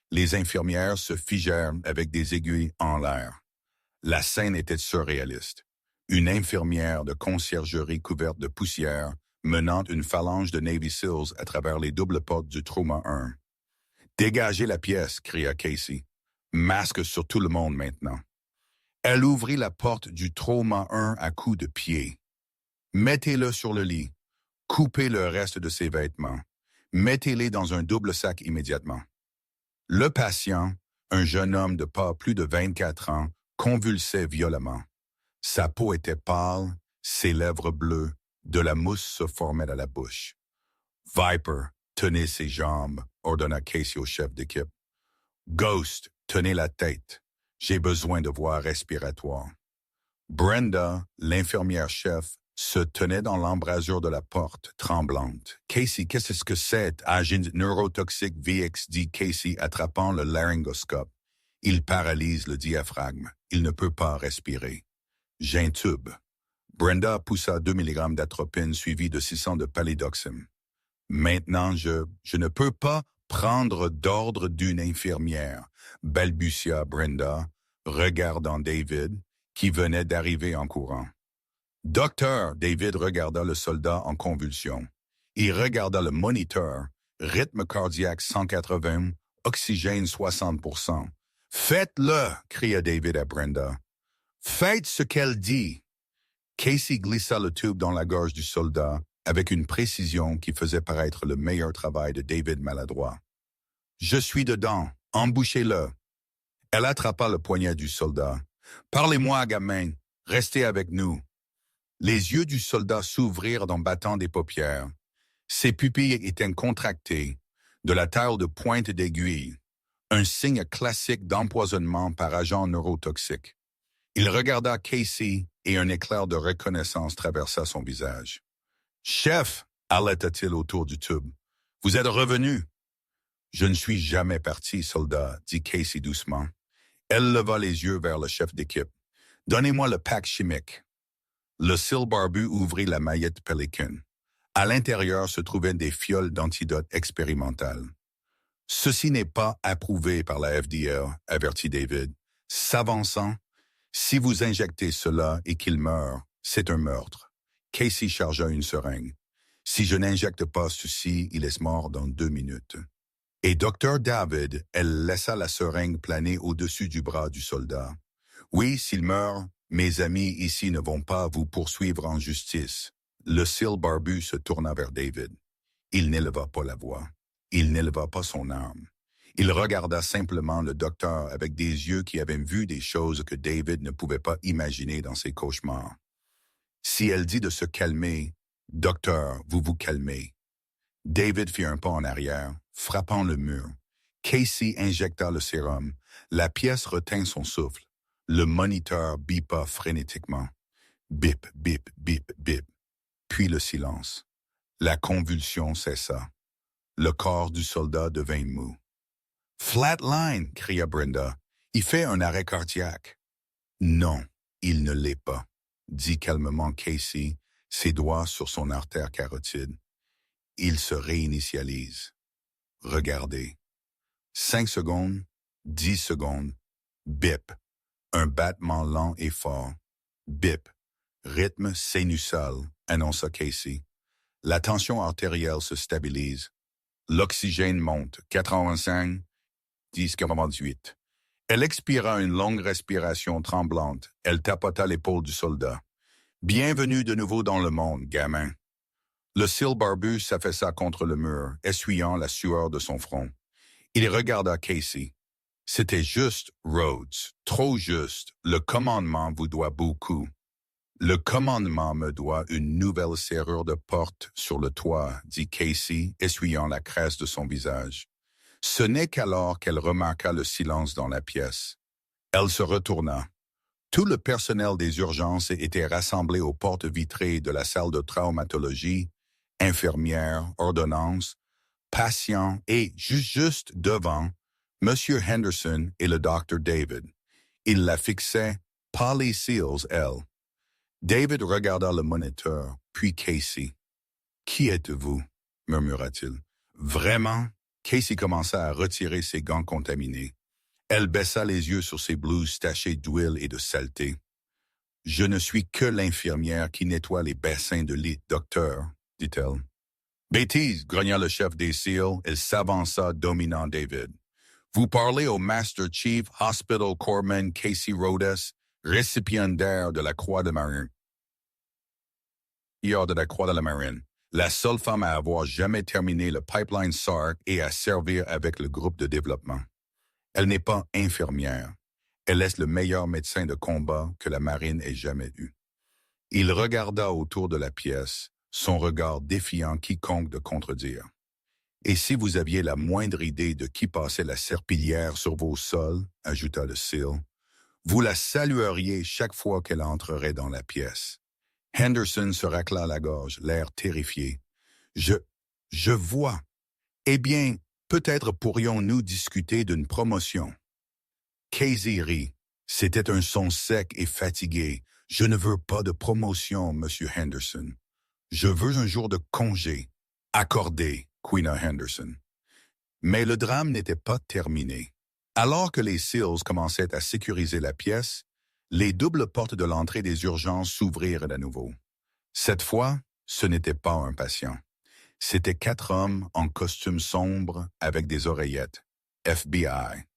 Speaker 1: Les infirmières se figèrent avec des aiguilles en l'air. La scène était surréaliste. Une infirmière de conciergerie couverte de poussière menant une phalange de Navy SEALs à travers les doubles portes du Trauma 1. « Dégagez la pièce !» cria Casey. « Masque sur tout le monde maintenant. » Elle ouvrit la porte du Trauma 1 à coups de pied. « Mettez-le sur le lit. Coupez le reste de ses vêtements. Mettez-les dans un double sac immédiatement. » Le patient, un jeune homme de pas plus de 24 ans, convulsait violemment. Sa peau était pâle, ses lèvres bleues, de la mousse se formait à la bouche. « Viper, tenez ses jambes », ordonna Casey au chef d'équipe. « Ghost, tenez la tête. J'ai besoin de voies respiratoires. » Brenda, l'infirmière-chef, se tenait dans l'embrasure de la porte, tremblante. « Casey, qu'est-ce que c'est? » Agent neurotoxique VXD Casey attrapant le laryngoscope. Il paralyse le diaphragme. Il ne peut pas respirer. J'intube. Brenda poussa 2 mg d'atropine suivi de 600 de palidoxime. Maintenant, je ne peux pas prendre d'ordre d'une infirmière, balbutia Brenda, regardant David, qui venait d'arriver en courant. Docteur, David regarda le soldat en convulsion. Il regarda le moniteur, rythme cardiaque 180, oxygène 60%. Faites-le, cria David à Brenda. Faites ce qu'elle dit. Casey glissa le tube dans la gorge du soldat avec une précision qui faisait paraître le meilleur travail de David maladroit. Je suis dedans, embouchez-le. Elle attrapa le poignet du soldat. Parlez-moi, gamin, restez avec nous. Les yeux du soldat s'ouvrirent en battant des paupières. Ses pupilles étaient contractées, de la taille de pointe d'aiguille, un signe classique d'empoisonnement par agent neurotoxique. Il regarda Casey et un éclair de reconnaissance traversa son visage. « Chef !» haleta-t-il autour du tube. « Vous êtes revenu !»« Je ne suis jamais parti, soldat, » dit Casey doucement. Elle leva les yeux vers le chef d'équipe. « Donnez-moi le pack chimique. » Le SEAL barbu ouvrit la maillette Pelican. À l'intérieur se trouvaient des fioles d'antidote expérimentales. « Ceci n'est pas approuvé par la FDA », avertit David. S'avançant, « Si vous injectez cela et qu'il meurt, c'est un meurtre. » Casey chargea une seringue. « Si je n'injecte pas ceci, il est mort dans 2 minutes. » Et Dr. David, elle laissa la seringue planer au-dessus du bras du soldat. « Oui, s'il meurt, mes amis ici ne vont pas vous poursuivre en justice. » Le SEAL barbu se tourna vers David. Il n'éleva pas la voix. Il n'éleva pas son arme. Il regarda simplement le docteur avec des yeux qui avaient vu des choses que David ne pouvait pas imaginer dans ses cauchemars. Si elle dit de se calmer, « Docteur, vous vous calmez. » David fit un pas en arrière, frappant le mur. Casey injecta le sérum. La pièce retint son souffle. Le moniteur bipa frénétiquement. Bip, bip, bip, bip. Puis le silence. La convulsion cessa. Le corps du soldat devint mou. « Flatline !» cria Brenda. « Il fait un arrêt cardiaque. »« Non, il ne l'est pas, » dit calmement Casey, ses doigts sur son artère carotide. « Il se réinitialise. Regardez. 5 secondes, 10 secondes. Bip. Un battement lent et fort. Bip. Rythme sinusal, annonça Casey. La tension artérielle se stabilise. L'oxygène monte. 85, 10, 48. Elle expira une longue respiration tremblante. Elle tapota l'épaule du soldat. « Bienvenue de nouveau dans le monde, gamin. » Le SEAL barbu s'affaissa contre le mur, essuyant la sueur de son front. Il regarda Casey. « C'était juste, Rhodes, trop juste. Le commandement vous doit beaucoup. » « Le commandement me doit une nouvelle serrure de porte sur le toit, » dit Casey, essuyant la cresse de son visage. Ce n'est qu'alors qu'elle remarqua le silence dans la pièce. Elle se retourna. Tout le personnel des urgences était rassemblé aux portes vitrées de la salle de traumatologie, infirmières, ordonnances, patients et, juste devant, M. Henderson et le Dr. David. Ils la fixaient, pas les SEALs, elle. David regarda le moniteur, puis Casey. « Qui êtes-vous? » murmura-t-il. « Vraiment? » Casey commença à retirer ses gants contaminés. Elle baissa les yeux sur ses blouses tachées d'huile et de saleté. « Je ne suis que l'infirmière qui nettoie les bassins de lit, docteur, » dit-elle. « Bêtise, » grogna le chef des SEAL. Elle s'avança, dominant David. « Vous parlez au Master Chief Hospital Corpsman Casey Rhodes, récipiendaire de la Croix de Marine. De la Croix de la Marine, la seule femme à avoir jamais terminé le pipeline SARC et à servir avec le groupe de développement. Elle n'est pas infirmière. Elle est le meilleur médecin de combat que la Marine ait jamais eu. » Il regarda autour de la pièce, son regard défiant quiconque de contredire. « Et si vous aviez la moindre idée de qui passait la serpillière sur vos sols, » ajouta le SEAL, « vous la salueriez chaque fois qu'elle entrerait dans la pièce. » Henderson se racla la gorge, l'air terrifié. « Je vois. Eh bien, peut-être pourrions-nous discuter d'une promotion. » Casey rit. C'était un son sec et fatigué. « Je ne veux pas de promotion, Monsieur Henderson. Je veux un jour de congé. » « Accordé, Queena Henderson. » Mais le drame n'était pas terminé. Alors que les SEALs commençaient à sécuriser la pièce, les doubles portes de l'entrée des urgences s'ouvrirent à nouveau. Cette fois, ce n'était pas un patient. C'étaient 4 hommes en costume sombre avec des oreillettes, FBI.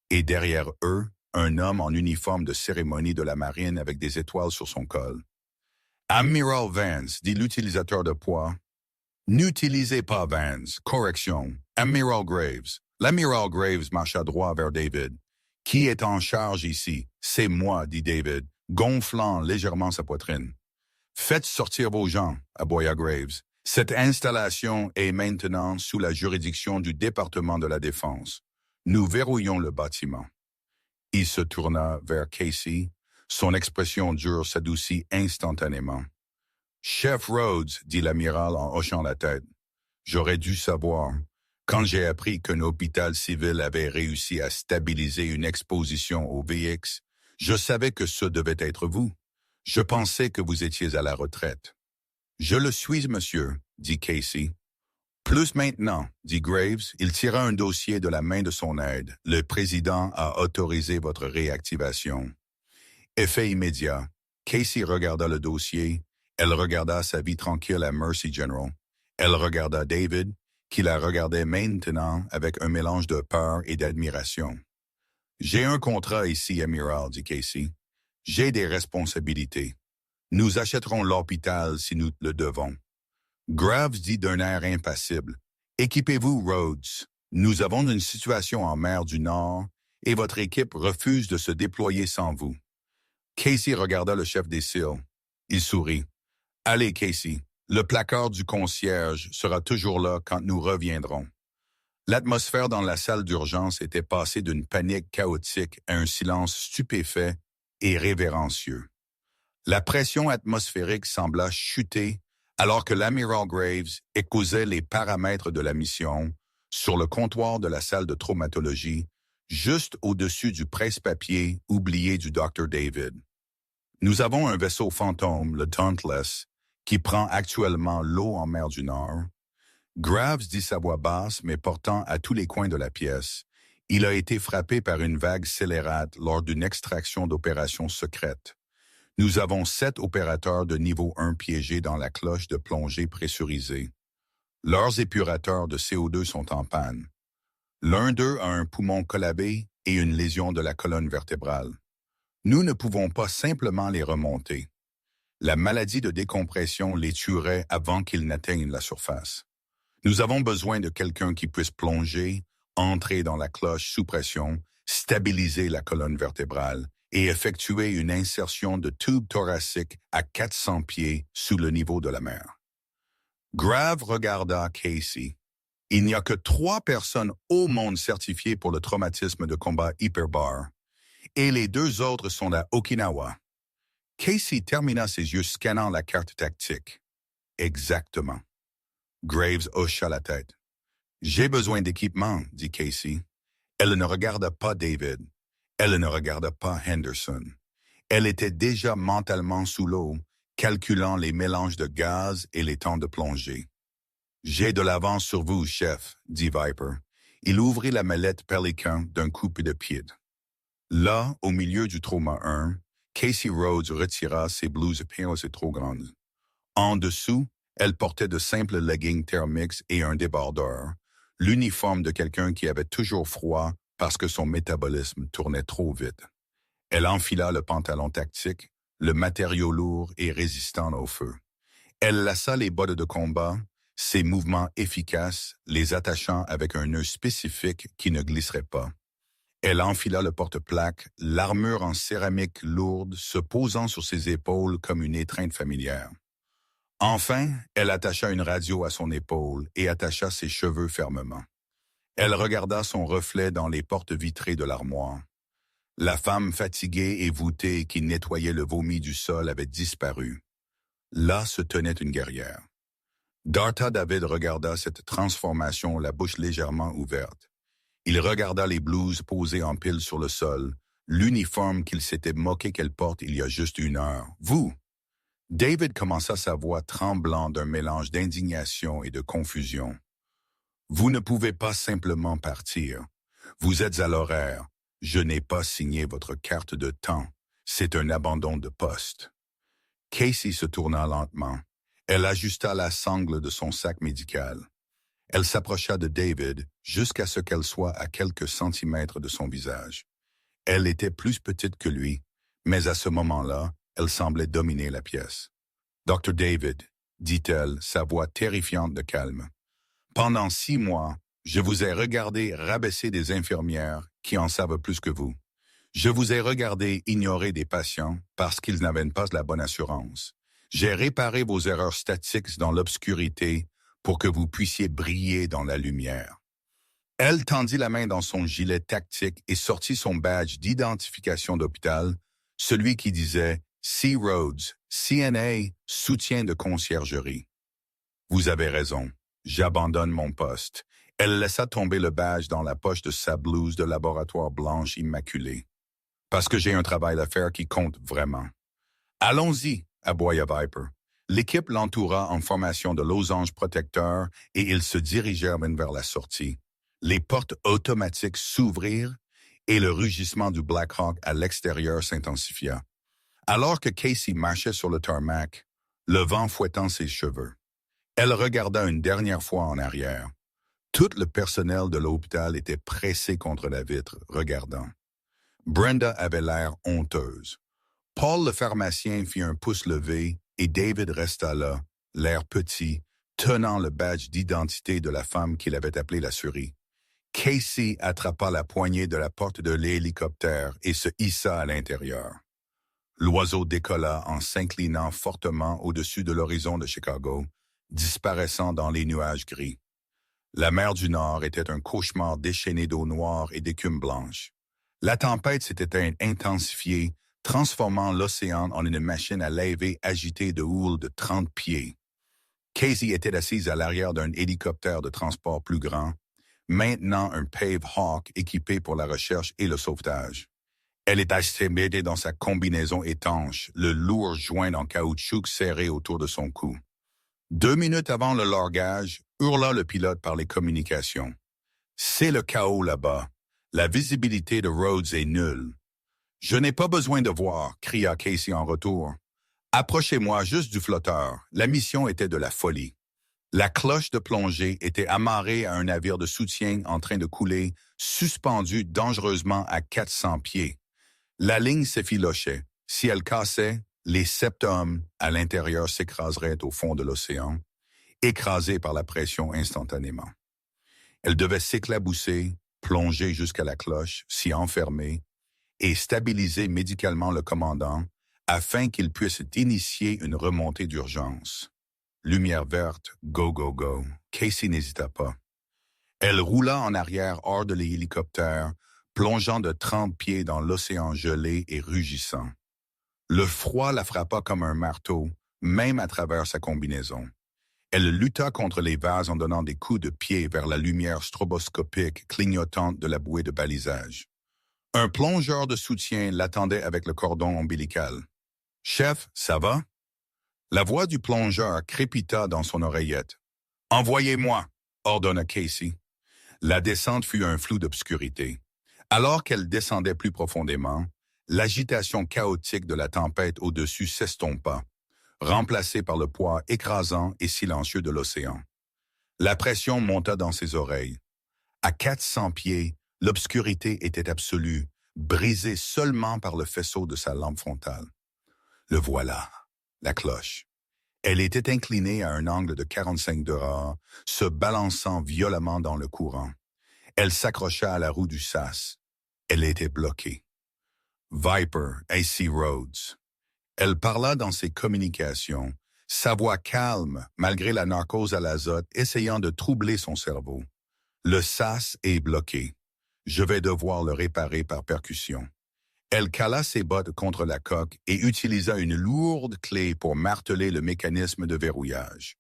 Speaker 1: Et derrière eux, un homme en uniforme de cérémonie de la marine avec des étoiles sur son col. « Admiral Vance, » dit l'utilisateur de poids. « N'utilisez pas Vance, correction, Admiral Graves. » L'Amiral Graves marcha droit vers David. « Qui est en charge ici? »« C'est moi, » dit David, gonflant légèrement sa poitrine. « Faites sortir vos gens, » aboya Graves. « Cette installation est maintenant sous la juridiction du département de la Défense. Nous verrouillons le bâtiment. » Il se tourna vers Casey. Son expression dure s'adoucit instantanément. « Chef Rhodes, » dit l'amiral en hochant la tête. « J'aurais dû savoir. Quand j'ai appris qu'un hôpital civil avait réussi à stabiliser une exposition au VX, je savais que ce devait être vous. Je pensais que vous étiez à la retraite. »« Je le suis, monsieur, » dit Casey. Plus maintenant, dit Graves. Il tira un dossier de la main de son aide. Le président a autorisé votre réactivation. Effet immédiat. Casey regarda le dossier. Elle regarda sa vie tranquille à Mercy General. Elle regarda David, qui la regardait maintenant avec un mélange de peur et d'admiration. J'ai un contrat ici, Amiral, dit Casey. J'ai des responsabilités. Nous achèterons l'hôpital si nous le devons. Graves dit d'un air impassible. Équipez-vous, Rhodes. Nous avons une situation en mer du Nord et votre équipe refuse de se déployer sans vous. Casey regarda le chef des SEAL. Il sourit. Allez, Casey, le placard du concierge sera toujours là quand nous reviendrons. L'atmosphère dans la salle d'urgence était passée d'une panique chaotique à un silence stupéfait et révérencieux. La pression atmosphérique sembla chuter alors que l'amiral Graves écousait les paramètres de la mission sur le comptoir de la salle de traumatologie, juste au-dessus du presse-papier oublié du Dr. David. Nous avons un vaisseau fantôme, le Dauntless, qui prend actuellement l'eau en mer du Nord. Graves dit sa voix basse, mais portant à tous les coins de la pièce. Il a été frappé par une vague scélérate lors d'une extraction d'opération secrète. Nous avons 7 opérateurs de niveau 1 piégés dans la cloche de plongée pressurisée. Leurs épurateurs de CO2 sont en panne. L'un d'eux a un poumon collabé et une lésion de la colonne vertébrale. Nous ne pouvons pas simplement les remonter. La maladie de décompression les tuerait avant qu'ils n'atteignent la surface. Nous avons besoin de quelqu'un qui puisse plonger, entrer dans la cloche sous pression, stabiliser la colonne vertébrale et effectuer une insertion de tube thoracique à 400 pieds sous le niveau de la mer. Graves regarda Casey. Il n'y a que 3 personnes au monde certifiées pour le traumatisme de combat hyperbar, et les 2 autres sont à Okinawa. Casey termina ses yeux scannant la carte tactique. Exactement. Graves hocha la tête. J'ai besoin d'équipement, dit Casey. Elle ne regarda pas David. Elle ne regarda pas Henderson. Elle était déjà mentalement sous l'eau, calculant les mélanges de gaz et les temps de plongée. J'ai de l'avance sur vous, chef, dit Viper. Il ouvrit la mallette Pelican d'un coup de pied. Là, au milieu du trauma 1, Casey Rhodes retira ses blouses pinces et trop grandes. En dessous, elle portait de simples leggings thermiques et un débardeur, l'uniforme de quelqu'un qui avait toujours froid parce que son métabolisme tournait trop vite. Elle enfila le pantalon tactique, le matériau lourd et résistant au feu. Elle laça les bottes de combat, ses mouvements efficaces, les attachant avec un nœud spécifique qui ne glisserait pas. Elle enfila le porte-plaques, l'armure en céramique lourde se posant sur ses épaules comme une étreinte familière. Enfin, elle attacha une radio à son épaule et attacha ses cheveux fermement. Elle regarda son reflet dans les portes vitrées de l'armoire. La femme fatiguée et voûtée qui nettoyait le vomi du sol avait disparu. Là se tenait une guerrière. Dartha David regarda cette transformation, la bouche légèrement ouverte. Il regarda les blouses posées en pile sur le sol, l'uniforme qu'il s'était moqué qu'elle porte il y a juste 1 heure. « Vous !» David commença sa voix tremblante d'un mélange d'indignation et de confusion. « Vous ne pouvez pas simplement partir. Vous êtes à l'horaire. Je n'ai pas signé votre carte de temps. C'est un abandon de poste. » Casey se tourna lentement. Elle ajusta la sangle de son sac médical. Elle s'approcha de David jusqu'à ce qu'elle soit à quelques centimètres de son visage. Elle était plus petite que lui, mais à ce moment-là, elle semblait dominer la pièce. « Dr. David, » dit-elle, sa voix terrifiante de calme. « Pendant 6 mois, je vous ai regardé rabaisser des infirmières qui en savent plus que vous. Je vous ai regardé ignorer des patients parce qu'ils n'avaient pas la bonne assurance. J'ai réparé vos erreurs statiques dans l'obscurité pour que vous puissiez briller dans la lumière. » Elle tendit la main dans son gilet tactique et sortit son badge d'identification d'hôpital, celui qui disait « C. Rhodes, CNA, soutien de conciergerie. » « Vous avez raison, j'abandonne mon poste. » Elle laissa tomber le badge dans la poche de sa blouse de laboratoire blanche immaculée. « Parce que j'ai un travail à faire qui compte vraiment. »« Allons-y, » aboya Viper. L'équipe l'entoura en formation de losanges protecteurs et ils se dirigèrent vers la sortie. Les portes automatiques s'ouvrirent et le rugissement du Black Hawk à l'extérieur s'intensifia. Alors que Casey marchait sur le tarmac, le vent fouettant ses cheveux, elle regarda une dernière fois en arrière. Tout le personnel de l'hôpital était pressé contre la vitre, regardant. Brenda avait l'air honteuse. Paul le pharmacien fit un pouce levé et David resta là, l'air petit, tenant le badge d'identité de la femme qu'il avait appelée la souris. Casey attrapa la poignée de la porte de l'hélicoptère et se hissa à l'intérieur. L'oiseau décolla en s'inclinant fortement au-dessus de l'horizon de Chicago, disparaissant dans les nuages gris. La mer du Nord était un cauchemar déchaîné d'eau noire et d'écume blanche. La tempête s'était intensifiée, transformant l'océan en une machine à laver agitée de houle de 30 pieds. Casey était assise à l'arrière d'un hélicoptère de transport plus grand, maintenant un Pave Hawk équipé pour la recherche et le sauvetage. Elle était assemblée dans sa combinaison étanche, le lourd joint en caoutchouc serré autour de son cou. 2 minutes avant le largage, hurla le pilote par les communications. « C'est le chaos là-bas. La visibilité de Rhodes est nulle. »« Je n'ai pas besoin de voir, » cria Casey en retour. « Approchez-moi juste du flotteur. La mission était de la folie. » La cloche de plongée était amarrée à un navire de soutien en train de couler, suspendu dangereusement à 400 pieds. La ligne s'effilochait. Si elle cassait, les 7 hommes à l'intérieur s'écraseraient au fond de l'océan, écrasés par la pression instantanément. Elle devait s'éclabousser, plonger jusqu'à la cloche, s'y enfermer, et stabiliser médicalement le commandant afin qu'il puisse initier une remontée d'urgence. Lumière verte, go, go, go. Casey n'hésita pas. Elle roula en arrière hors de l'hélicoptère, plongeant de 30 pieds dans l'océan gelé et rugissant. Le froid la frappa comme un marteau, même à travers sa combinaison. Elle lutta contre les vases en donnant des coups de pied vers la lumière stroboscopique clignotante de la bouée de balisage. Un plongeur de soutien l'attendait avec le cordon ombilical. « Chef, ça va? » La voix du plongeur crépita dans son oreillette. « Envoyez-moi » ordonna Casey. La descente fut un flou d'obscurité. Alors qu'elle descendait plus profondément, l'agitation chaotique de la tempête au-dessus s'estompa, remplacée par le poids écrasant et silencieux de l'océan. La pression monta dans ses oreilles. À 400 pieds, l'obscurité était absolue, brisée seulement par le faisceau de sa lampe frontale. Le voilà, la cloche. Elle était inclinée à un angle de 45 degrés, se balançant violemment dans le courant. Elle s'accrocha à la roue du sas. Elle était bloquée. Viper, AC Rhodes. Elle parla dans ses communications, sa voix calme, malgré la narcose à l'azote, essayant de troubler son cerveau. Le sas est bloqué. Je vais devoir le réparer par percussion. Elle cala ses bottes contre la coque et utilisa une lourde clé pour marteler le mécanisme de verrouillage.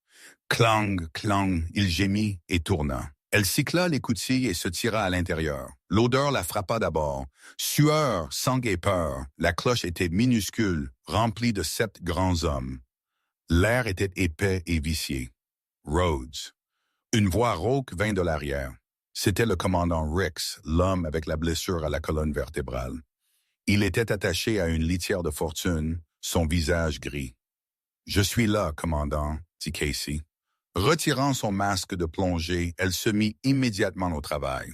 Speaker 1: Clang, clang, il gémit et tourna. Elle cycla l'écoutille et se tira à l'intérieur. L'odeur la frappa d'abord. Sueur, sang et peur. La cloche était minuscule, remplie de 7 grands hommes. L'air était épais et vicié. Rhodes. Une voix rauque vint de l'arrière. C'était le commandant Rix, l'homme avec la blessure à la colonne vertébrale. Il était attaché à une litière de fortune, son visage gris. « Je suis là, commandant, » dit Casey. Retirant son masque de plongée, elle se mit immédiatement au travail.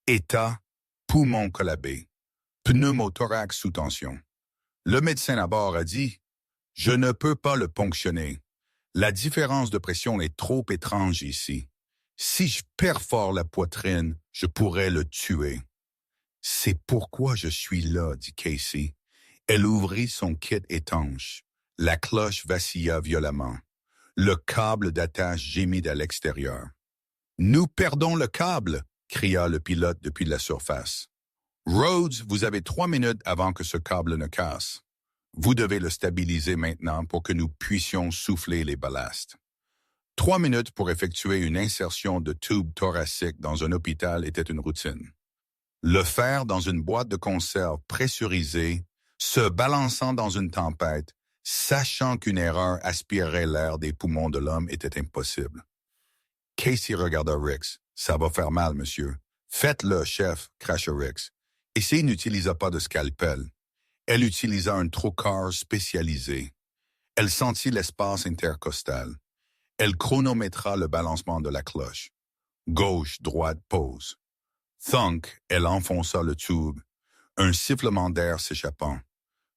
Speaker 1: État, poumon collabé, pneumothorax sous tension. Le médecin à bord a dit « Je ne peux pas le ponctionner. La différence de pression est trop étrange ici. Si je perfore la poitrine, je pourrais le tuer. » « C'est pourquoi je suis là, » dit Casey. Elle ouvrit son kit étanche. La cloche vacilla violemment. Le câble d'attache gémit à l'extérieur. « Nous perdons le câble !» cria le pilote depuis la surface. « Rhodes, vous avez 3 minutes avant que ce câble ne casse. Vous devez le stabiliser maintenant pour que nous puissions souffler les ballasts. » 3 minutes pour effectuer une insertion de tube thoracique dans un hôpital était une routine. Le faire dans une boîte de conserve pressurisée, se balançant dans une tempête, sachant qu'une erreur aspirerait l'air des poumons de l'homme était impossible. Casey regarda Rix. « Ça va faire mal, monsieur. »« Faites-le, chef, » cracha Rix. Casey n'utilisa pas de scalpel. Elle utilisa un trocar spécialisé. Elle sentit l'espace intercostal. Elle chronométra le balancement de la cloche. Gauche, droite, pause. Thunk, elle enfonça le tube. Un sifflement d'air s'échappant.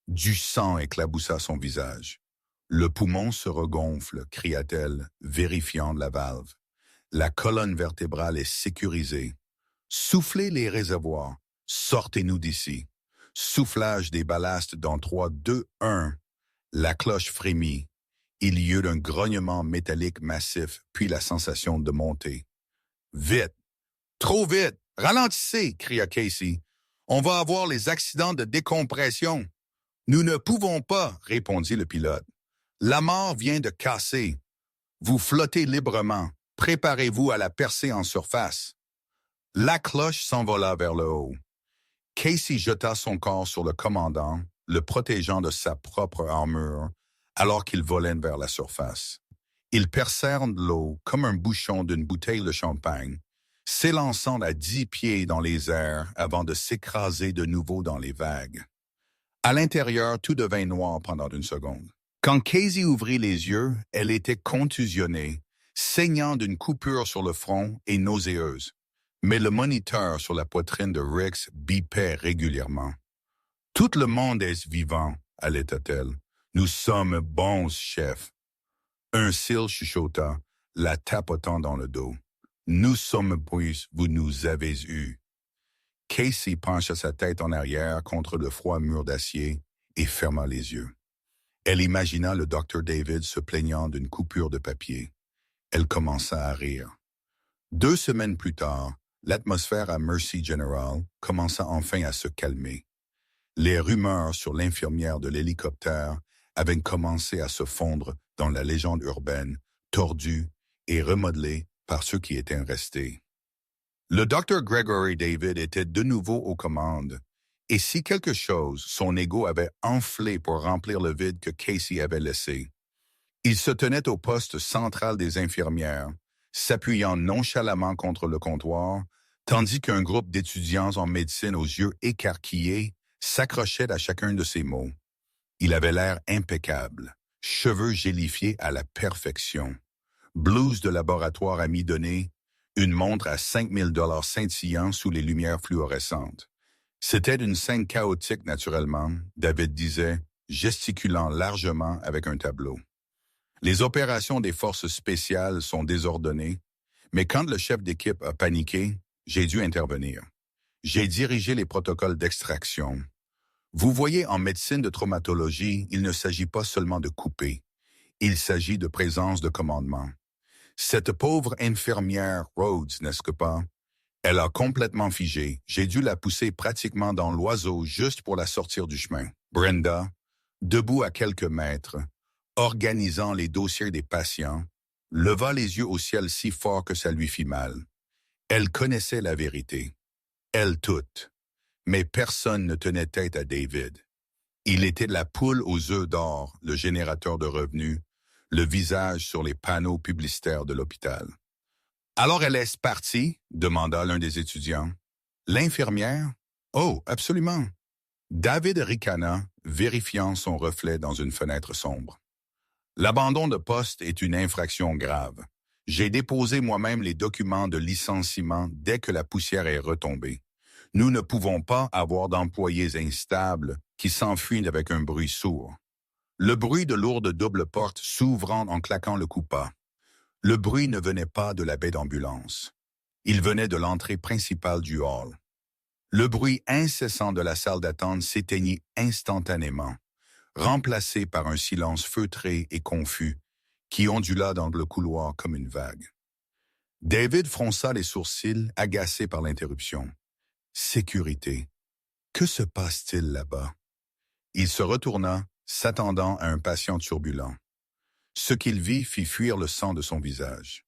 Speaker 1: Du sang éclaboussa son visage. Le poumon se regonfle, cria-t-elle, vérifiant la valve. La colonne vertébrale est sécurisée. Soufflez les réservoirs. Sortez-nous d'ici. Soufflage des ballasts dans 3, 2, 1. La cloche frémit. Il y eut un grognement métallique massif, puis la sensation de monter. « Vite! Trop vite! Ralentissez! » cria Casey. « On va avoir les accidents de décompression. »« Nous ne pouvons pas, » répondit le pilote. « La mort vient de casser. Vous flottez librement. Préparez-vous à la percer en surface. » La cloche s'envola vers le haut. Casey jeta son corps sur le commandant, le protégeant de sa propre armure, alors qu'ils volaient vers la surface. Ils percèrent l'eau comme un bouchon d'une bouteille de champagne, s'élançant à 10 pieds dans les airs avant de s'écraser de nouveau dans les vagues. À l'intérieur, tout devint noir pendant une seconde. Quand Casey ouvrit les yeux, elle était contusionnée, saignant d'une coupure sur le front et nauséeuse. Mais le moniteur sur la poitrine de Rix bipait régulièrement. « Tout le monde est vivant, » allaita-t-elle. « Nous sommes bons, chef. » Un cil chuchota, la tapotant dans le dos. « Nous sommes puis, vous nous avez eus. » Casey pencha sa tête en arrière contre le froid mur d'acier et ferma les yeux. Elle imagina le Dr. David se plaignant d'une coupure de papier. Elle commença à rire. 2 semaines plus tard, l'atmosphère à Mercy General commença enfin à se calmer. Les rumeurs sur l'infirmière de l'hélicoptère avaient commencé à se fondre dans la légende urbaine, tordue et remodelée par ceux qui étaient restés. Le Dr. Gregory David était de nouveau aux commandes, et si quelque chose, son ego avait enflé pour remplir le vide que Casey avait laissé. Il se tenait au poste central des infirmières, s'appuyant nonchalamment contre le comptoir, tandis qu'un groupe d'étudiants en médecine aux yeux écarquillés s'accrochait à chacun de ses mots. Il avait l'air impeccable, cheveux gélifiés à la perfection, blouse de laboratoire à mi-donnée, une montre à 5 000 $ scintillant sous les lumières fluorescentes. C'était une scène chaotique naturellement, David disait, gesticulant largement avec un tableau. Les opérations des forces spéciales sont désordonnées, mais quand le chef d'équipe a paniqué, j'ai dû intervenir. J'ai dirigé les protocoles d'extraction. Vous voyez, en médecine de traumatologie, il ne s'agit pas seulement de couper. Il s'agit de présence de commandement. Cette pauvre infirmière Rhodes, n'est-ce pas? Elle a complètement figé. J'ai dû la pousser pratiquement dans l'oiseau juste pour la sortir du chemin. Brenda, debout à quelques mètres, organisant les dossiers des patients, leva les yeux au ciel si fort que ça lui fit mal. Elle connaissait la vérité. Elle toute. Mais personne ne tenait tête à David. Il était la poule aux œufs d'or, le générateur de revenus, le visage sur les panneaux publicitaires de l'hôpital. « Alors elle est partie ?» demanda l'un des étudiants. « L'infirmière? »« Oh, absolument. » David ricana, vérifiant son reflet dans une fenêtre sombre. « L'abandon de poste est une infraction grave. J'ai déposé moi-même les documents de licenciement dès que la poussière est retombée. Nous ne pouvons pas avoir d'employés instables qui s'enfuient avec un bruit sourd. » Le bruit de lourdes doubles portes s'ouvrant en claquant le coupa. Le bruit ne venait pas de la baie d'ambulance. Il venait de l'entrée principale du hall. Le bruit incessant de la salle d'attente s'éteignit instantanément, remplacé par un silence feutré et confus qui ondula dans le couloir comme une vague. David fronça les sourcils, agacé par l'interruption. Sécurité. Que se passe-t-il là-bas? Il se retourna, s'attendant à un patient turbulent. Ce qu'il vit fit fuir le sang de son visage.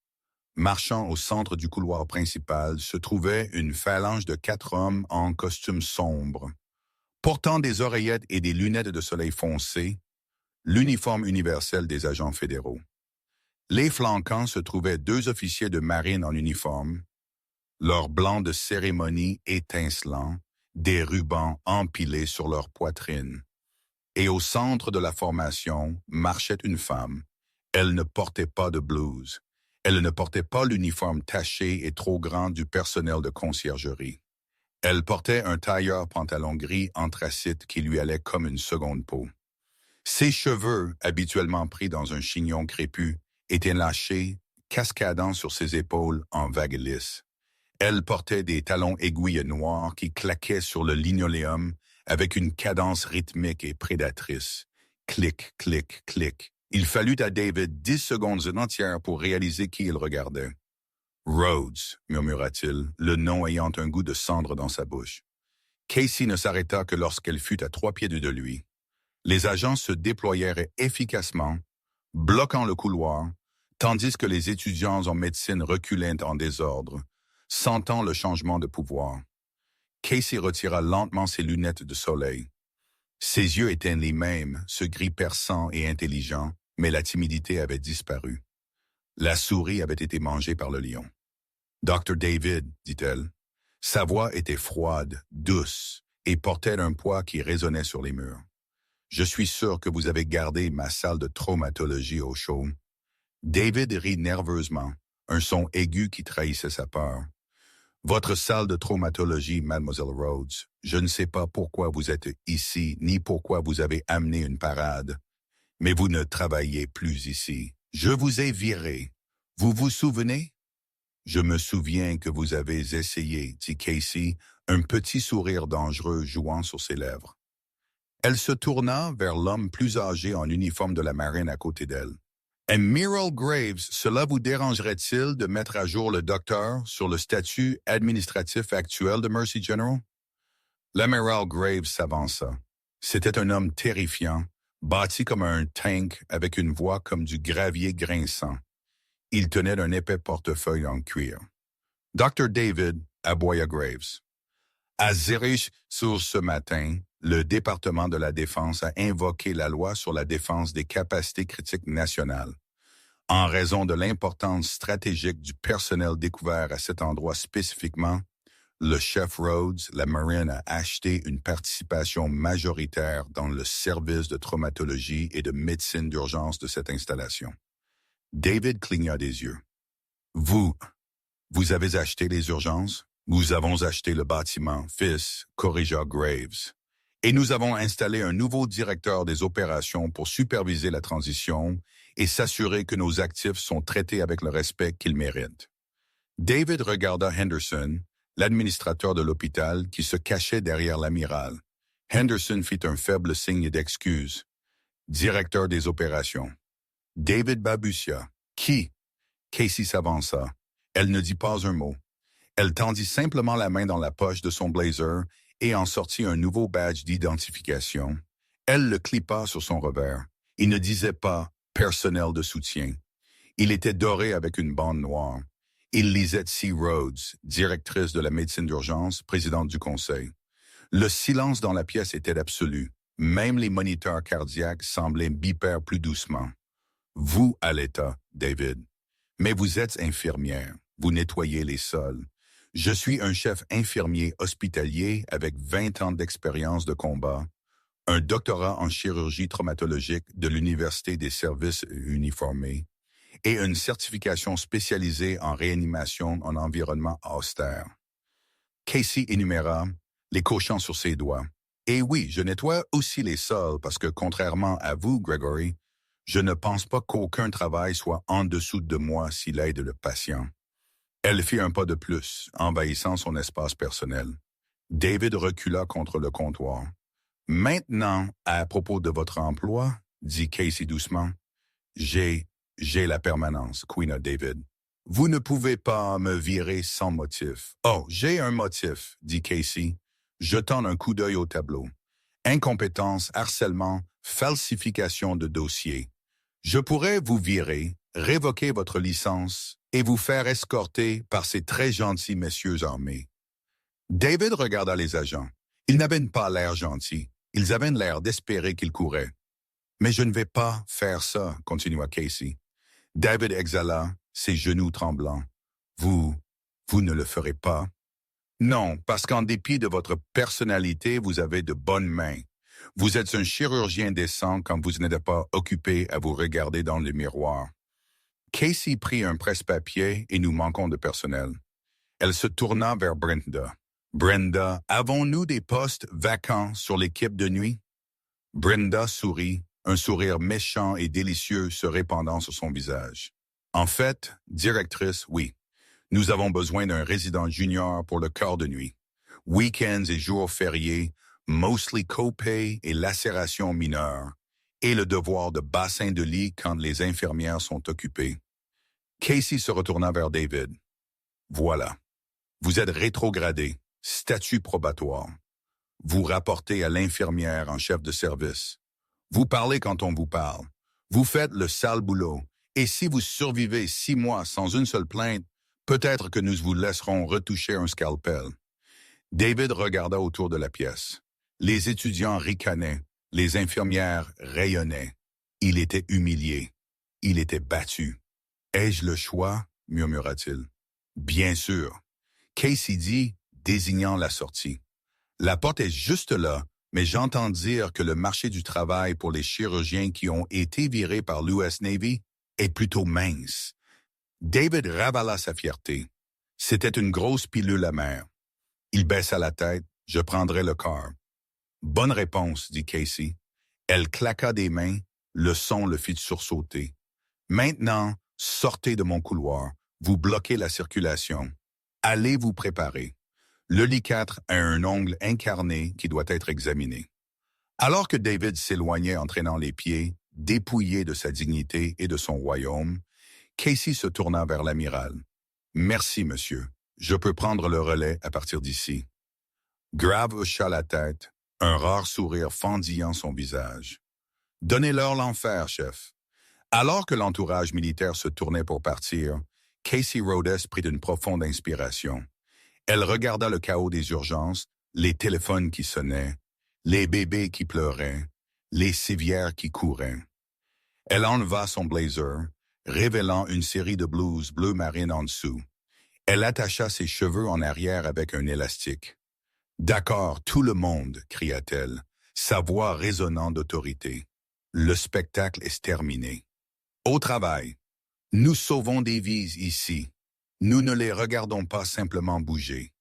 Speaker 1: Marchant au centre du couloir principal se trouvait une phalange de 4 hommes en costume sombre. Portant des oreillettes et des lunettes de soleil foncé, l'uniforme universel des agents fédéraux. Les flanquants se trouvaient 2 officiers de marine en uniforme, leurs blancs de cérémonie étincelants, des rubans empilés sur leur poitrine. Et au centre de la formation marchait une femme. Elle ne portait pas de blouse. Elle ne portait pas l'uniforme taché et trop grand du personnel de conciergerie. Elle portait un tailleur pantalon gris anthracite qui lui allait comme une seconde peau. Ses cheveux, habituellement pris dans un chignon crépus, étaient lâchés, cascadant sur ses épaules en vagues lisses. Elle portait des talons aiguilles noirs qui claquaient sur le linoléum avec une cadence rythmique et prédatrice. Clic, clic, clic. Il fallut à David 10 secondes entières pour réaliser qui il regardait. Rhodes, murmura-t-il, le nom ayant un goût de cendre dans sa bouche. Casey ne s'arrêta que lorsqu'elle fut à 3 pieds de lui. Les agents se déployèrent efficacement, bloquant le couloir, tandis que les étudiants en médecine reculaient en désordre, sentant le changement de pouvoir. Casey retira lentement ses lunettes de soleil. Ses yeux étaient les mêmes, ce gris perçant et intelligent, mais la timidité avait disparu. La souris avait été mangée par le lion. « Dr. David, dit-elle. » Sa voix était froide, douce, et portait un poids qui résonnait sur les murs. « Je suis sûr que vous avez gardé ma salle de traumatologie au chaud. » David rit nerveusement, un son aigu qui trahissait sa peur. « Votre salle de traumatologie, Mademoiselle Rhodes, je ne sais pas pourquoi vous êtes ici, ni pourquoi vous avez amené une parade, mais vous ne travaillez plus ici. Je vous ai viré. Vous vous souvenez? » « Je me souviens que vous avez essayé, dit Casey, un petit sourire dangereux jouant sur ses lèvres. Elle se tourna vers l'homme plus âgé en uniforme de la marine à côté d'elle. « Admiral Graves, cela vous dérangerait-il de mettre à jour le docteur sur le statut administratif actuel de Mercy General? » L'amiral Graves s'avança. C'était un homme terrifiant, bâti comme un tank avec une voix comme du gravier grinçant. Il tenait un épais portefeuille en cuir. « Dr. David, » aboya Graves. « À Zurich, sur ce matin, le département de la Défense a invoqué la loi sur la défense des capacités critiques nationales. En raison de l'importance stratégique du personnel découvert à cet endroit spécifiquement, le chef Rhodes, la Marine, a acheté une participation majoritaire dans le service de traumatologie et de médecine d'urgence de cette installation. » David cligna des yeux. « Vous avez acheté les urgences? »« Nous avons acheté le bâtiment, fils, » corrigea Graves. « Et nous avons installé un nouveau directeur des opérations pour superviser la transition et s'assurer que nos actifs sont traités avec le respect qu'ils méritent. » David regarda Henderson, l'administrateur de l'hôpital, qui se cachait derrière l'amiral. Henderson fit un faible signe d'excuse. « Directeur des opérations. » David balbutia. « Qui? » Casey s'avança. Elle ne dit pas un mot. Elle tendit simplement la main dans la poche de son blazer et en sortit un nouveau badge d'identification. Elle le clippa sur son revers. Il ne disait pas « personnel de soutien ». Il était doré avec une bande noire. Il lisait C. Rhodes, directrice de la médecine d'urgence, présidente du conseil. Le silence dans la pièce était absolu. Même les moniteurs cardiaques semblaient biper plus doucement. Vous à l'état, David. Mais vous êtes infirmière. Vous nettoyez les sols. Je suis un chef infirmier hospitalier avec 20 ans d'expérience de combat, un doctorat en chirurgie traumatologique de l'Université des services uniformés et une certification spécialisée en réanimation en environnement austère. Casey énuméra, les cochant sur ses doigts. Et oui, je nettoie aussi les sols parce que, contrairement à vous, Gregory, je ne pense pas qu'aucun travail soit en dessous de moi s'il aide le patient. Elle fit un pas de plus, envahissant son espace personnel. David recula contre le comptoir. « Maintenant, à propos de votre emploi, » dit Casey doucement, « j'ai la permanence, Queen David. Vous ne pouvez pas me virer sans motif. »« Oh, j'ai un motif, » dit Casey, jetant un coup d'œil au tableau. « Incompétence, harcèlement, falsification de dossier. Je pourrais vous virer, révoquer votre licence et vous faire escorter par ces très gentils messieurs armés. » David regarda les agents. Ils n'avaient pas l'air gentils. Ils avaient l'air d'espérer qu'ils couraient. Mais je ne vais pas faire ça, continua Casey. David exhala, ses genoux tremblants. Vous ne le ferez pas? Non, parce qu'en dépit de votre personnalité, vous avez de bonnes mains. Vous êtes un chirurgien décent quand vous n'êtes pas occupé à vous regarder dans le miroir. Casey prit un presse-papier et nous manquons de personnel. Elle se tourna vers Brenda. Brenda, avons-nous des postes vacants sur l'équipe de nuit? Brenda sourit, un sourire méchant et délicieux se répandant sur son visage. En fait, directrice, oui. Nous avons besoin d'un résident junior pour le corps de nuit. Week-ends et jours fériés, mostly copay et lacération mineure, et le devoir de bassin de lit quand les infirmières sont occupées. Casey se retourna vers David. Voilà. Vous êtes rétrogradé, statut probatoire. Vous rapportez à l'infirmière en chef de service. Vous parlez quand on vous parle. Vous faites le sale boulot. Et si vous survivez 6 mois sans une seule plainte, peut-être que nous vous laisserons retoucher un scalpel. David regarda autour de la pièce. Les étudiants ricanaient, les infirmières rayonnaient. Il était humilié. Il était battu. « Ai-je le choix? » murmura-t-il. « Bien sûr. » Casey dit, désignant la sortie. « La porte est juste là, mais j'entends dire que le marché du travail pour les chirurgiens qui ont été virés par l'US Navy est plutôt mince. » David ravala sa fierté. C'était une grosse pilule amère. Il baissa la tête. « Je prendrai le corps. »« Bonne réponse, » dit Casey. Elle claqua des mains. Le son le fit sursauter. « Maintenant, sortez de mon couloir. Vous bloquez la circulation. Allez vous préparer. Le lit 4 a un ongle incarné qui doit être examiné. » Alors que David s'éloignait en traînant les pieds, dépouillé de sa dignité et de son royaume, Casey se tourna vers l'amiral. « Merci, monsieur. Je peux prendre le relais à partir d'ici. » Grave hocha la tête, un rare sourire fendillant son visage. « Donnez-leur l'enfer, chef. » Alors que l'entourage militaire se tournait pour partir, Casey Rhodes prit une profonde inspiration. Elle regarda le chaos des urgences, les téléphones qui sonnaient, les bébés qui pleuraient, les civières qui couraient. Elle enleva son blazer, révélant une série de blouses bleu marine en dessous. Elle attacha ses cheveux en arrière avec un élastique. « D'accord, tout le monde !» cria-t-elle, sa voix résonnant d'autorité. « Le spectacle est terminé. Au travail. Nous sauvons des vies ici. Nous ne les regardons pas simplement bouger. »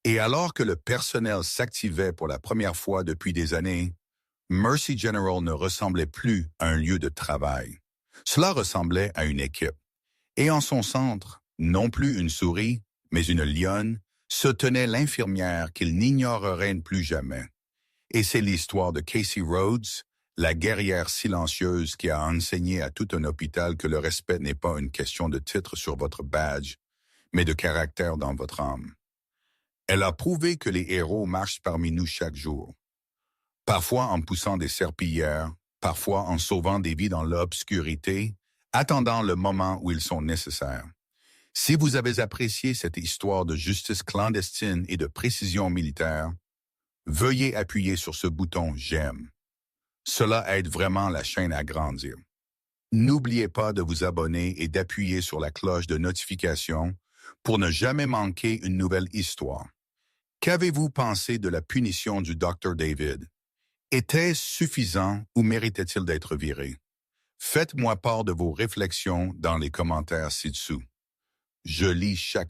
Speaker 1: Et alors que le personnel s'activait pour la première fois depuis des années, Mercy General ne ressemblait plus à un lieu de travail. Cela ressemblait à une équipe. Et en son centre, non plus une souris, mais une lionne, se tenait l'infirmière qu'il n'ignorerait plus jamais. Et c'est l'histoire de Casey Rhodes, la guerrière silencieuse qui a enseigné à tout un hôpital que le respect n'est pas une question de titre sur votre badge, mais de caractère dans votre âme. Elle a prouvé que les héros marchent parmi nous chaque jour. Parfois en poussant des serpillières, parfois en sauvant des vies dans l'obscurité, attendant le moment où ils sont nécessaires. Si vous avez apprécié cette histoire de justice clandestine et de précision militaire, veuillez appuyer sur ce bouton « J'aime ». Cela aide vraiment la chaîne à grandir. N'oubliez pas de vous abonner et d'appuyer sur la cloche de notification pour ne jamais manquer une nouvelle histoire. Qu'avez-vous pensé de la punition du Dr. David? Était-ce suffisant ou méritait-il d'être viré? Faites-moi part de vos réflexions dans les commentaires ci-dessous. Je lis chaque